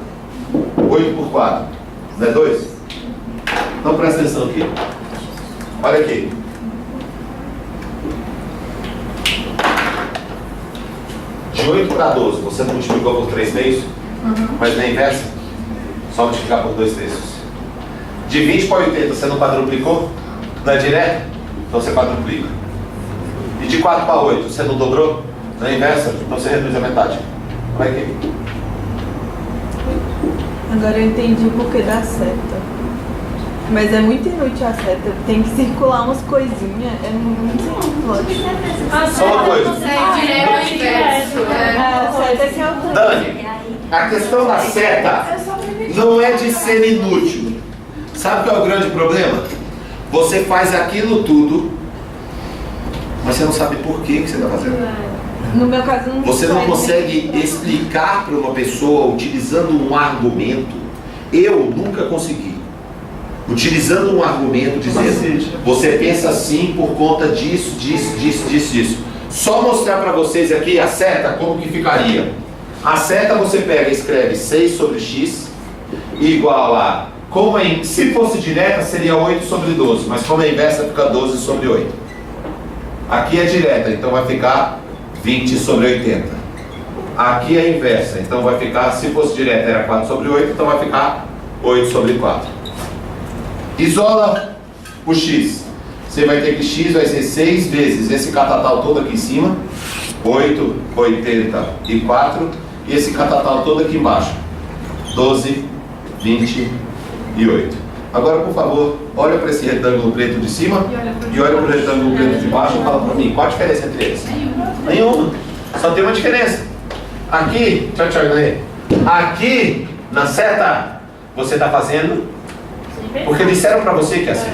8 por 4, não é 2? Então presta atenção aqui. Olha aqui. De 8 para 12, você não multiplicou por 3 meios? Mas na inversa? Só multiplicar por 2 terços. De 20 para 80, você não quadruplicou? Não é direto? Então você quadruplica. E de 4 para 8, você não dobrou? Na inversa? Então você reduz a metade. Olha aqui. Agora eu entendi o porquê da seta. Mas é muito inútil a seta. Tem que circular umas coisinhas. É muito inútil. Só uma coisa. É direto ao inverso. A seta que é o Dani, a questão da seta não é de ser inútil. Sabe qual é o grande problema? Você faz aquilo tudo, mas você não sabe por que você está fazendo. No meu caso, não Você não faz consegue nem- explicar para uma pessoa utilizando um argumento. Eu nunca consegui. Utilizando um argumento, dizendo, você pensa assim por conta disso. Só mostrar para vocês aqui a seta, como que ficaria. A seta você pega e escreve 6 sobre x igual a, se fosse direta seria 8 sobre 12, mas como é inversa fica 12 sobre 8. Aqui é direta, então vai ficar 20 sobre 80. Aqui é inversa, então vai ficar, se fosse direta era 4 sobre 8, então vai ficar 8 sobre 4. Isola o x. Você vai ter que x vai ser 6 vezes esse catatal todo aqui em cima, 8, 84, e esse catatal todo aqui embaixo, 12, 28. Agora, por favor, olha para esse retângulo preto de cima e olha para o retângulo preto de baixo e fala para mim, qual a diferença entre eles? Nenhuma. Só tem uma diferença. Aqui, aqui na seta, você está fazendo porque disseram para você que é assim.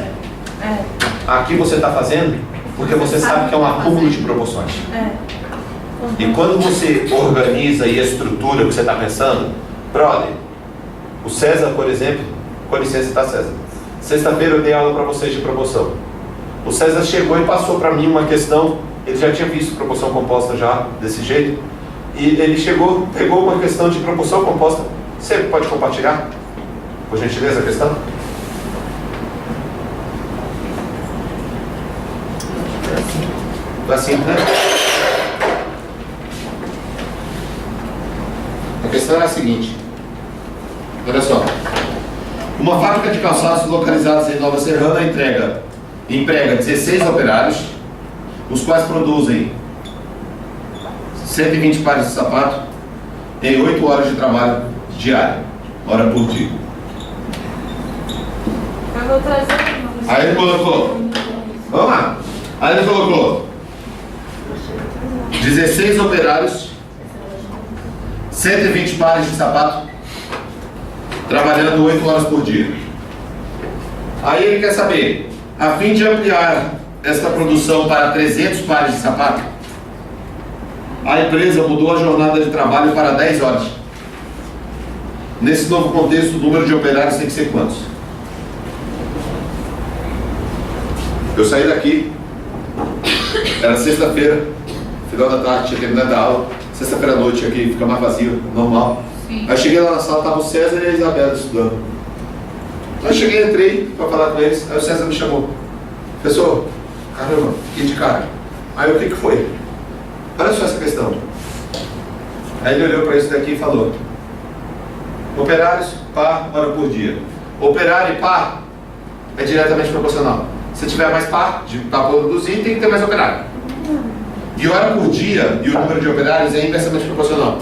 Aqui você está fazendo porque você sabe que é um acúmulo de proporções. E quando você organiza e estrutura o que você está pensando, brother, o César, por exemplo, com licença, tá, César? Sexta-feira eu dei aula para vocês de proporção. O César chegou e passou para mim uma questão, ele já tinha visto proporção composta já, desse jeito, e ele chegou, pegou uma questão de proporção composta. Você pode compartilhar, por gentileza, a questão? Assim, né? A questão era a seguinte. Olha só. Uma fábrica de calçados localizada em Nova Serrana emprega 16 operários, os quais produzem 120 pares de sapato em 8 horas de trabalho diário, hora por dia. Eu vou trazer. Aí ele colocou, vamos lá, aí ele colocou 16 operários, 120 pares de sapato, trabalhando 8 horas por dia. Aí ele quer saber, a fim de ampliar esta produção para 300 pares de sapato, a empresa mudou a jornada de trabalho para 10 horas. Nesse novo contexto, o número de operários tem que ser quantos? Eu saí daqui, era sexta-feira, final da tarde, tinha terminado a aula, sexta-feira à noite aqui, fica mais vazio, normal. Sim. Aí cheguei lá na sala, estava o César e a Isabela estudando. Aí cheguei, entrei para falar com eles, aí o César me chamou. Professor, caramba, fiquei de cara. Aí o que foi? Olha só essa questão. Aí ele olhou para isso daqui e falou: operários, par, hora por dia. Operário e par é diretamente proporcional. Se tiver mais par, para produzir, tem que ter mais operário. E hora por dia e o número de operários é inversamente proporcional.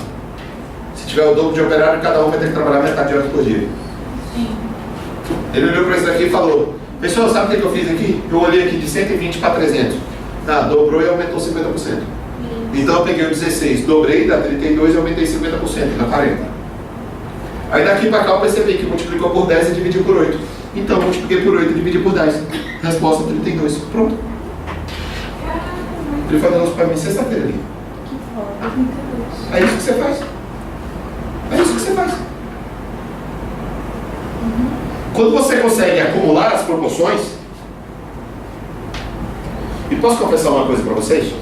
Se tiver o dobro de operário, cada um vai ter que trabalhar metade de horas por dia. Ele olhou para isso daqui e falou: pessoal, sabe o que eu fiz aqui? Eu olhei aqui de 120 para 300. Dobrou e aumentou 50%. Então eu peguei o 16, dobrei, dá 32 e aumentei 50%, dá 40. Aí daqui para cá eu percebi que multiplicou por 10 e dividiu por 8. Então eu multipliquei por 8 e dividi por 10. Resposta 32. Pronto. Ele falou isso para mim sexta-feira ali. É isso que você faz. É isso que você faz. Quando você consegue acumular as proporções, e posso confessar uma coisa para vocês?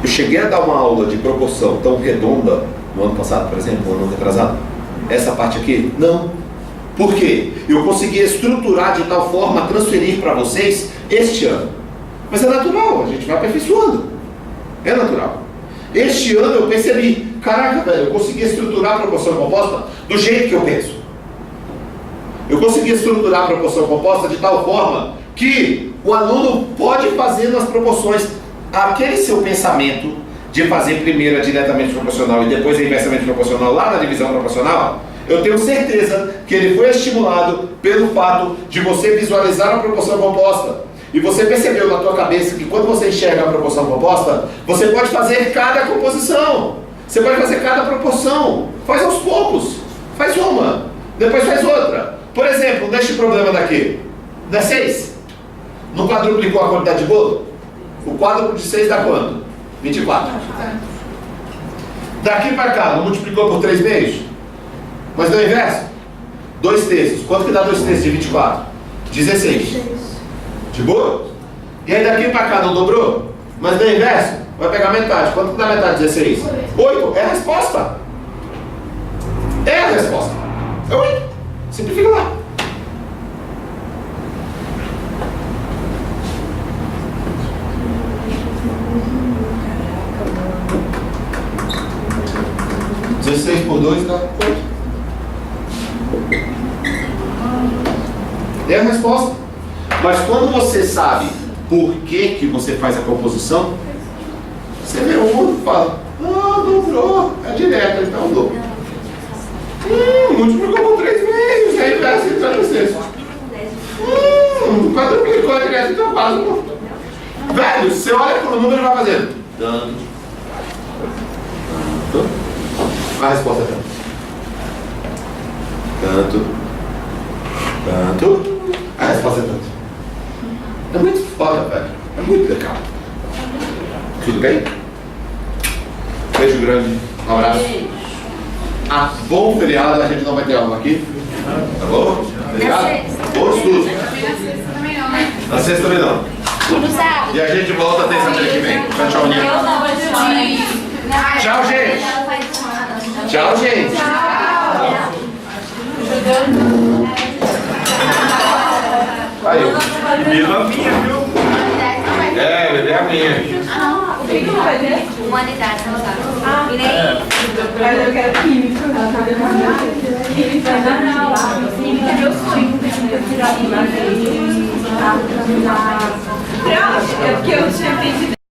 Eu cheguei a dar uma aula de proporção tão redonda no ano passado, por exemplo, no ano retrasado. Essa parte aqui, não. Por quê? Eu consegui estruturar de tal forma a transferir para vocês este ano. Mas é natural, a gente vai aperfeiçoando. É natural. Este ano eu percebi, caraca, velho, eu consegui estruturar a proporção composta do jeito que eu penso. Eu consegui estruturar a proporção composta de tal forma que o aluno pode fazer nas proporções aquele seu pensamento de fazer primeiro a diretamente proporcional e depois a inversamente proporcional lá na divisão proporcional. Eu tenho certeza que ele foi estimulado pelo fato de você visualizar a proporção composta. E você percebeu na tua cabeça que quando você enxerga a proporção composta, você pode fazer cada composição. Você pode fazer cada proporção. Faz aos poucos. Faz uma, depois faz outra. Por exemplo, neste problema daqui, dá 6. Não quadruplicou a quantidade de bolo? O quádruplo de 6 dá quanto? 24. Daqui para cá, não multiplicou por 3 meios? Mas deu o inverso? 2 terços. Quanto que dá 2 terços de 24? 16. De boa? E aí daqui para cá não dobrou? Mas deu o inverso? Vai pegar metade. Quanto que dá metade de 16? 8. É a resposta. É a resposta. É 8. Simplifica lá. Por 2 dá 8. É a resposta. Mas quando você sabe por que você faz a composição, você vê o mundo e fala: dobrou, é direto, então dobrou. Multiplicou por 3 meios, é inverso de 36. Quadruplicou direto, então quase. Velho, você olha para o número e vai fazendo. A resposta é tanto. A resposta é tanto. É muito foda, velho. É muito legal. Tudo bem? Beijo grande. Um abraço. Bom feriado, a gente não vai ter aula aqui. Tá bom? Obrigado. Bom estudo. Na sexta também não. E a gente volta terça-feira que vem. Tchau, tchau, Ninha. Tchau, gente. Tchau, gente. Aí. Bebida a minha, viu? Bebê a minha. O que você vai ter? Humanidade, não sabe? Mas eu quero química. Química não. Química é meu sonho. É porque eu tinha pedido.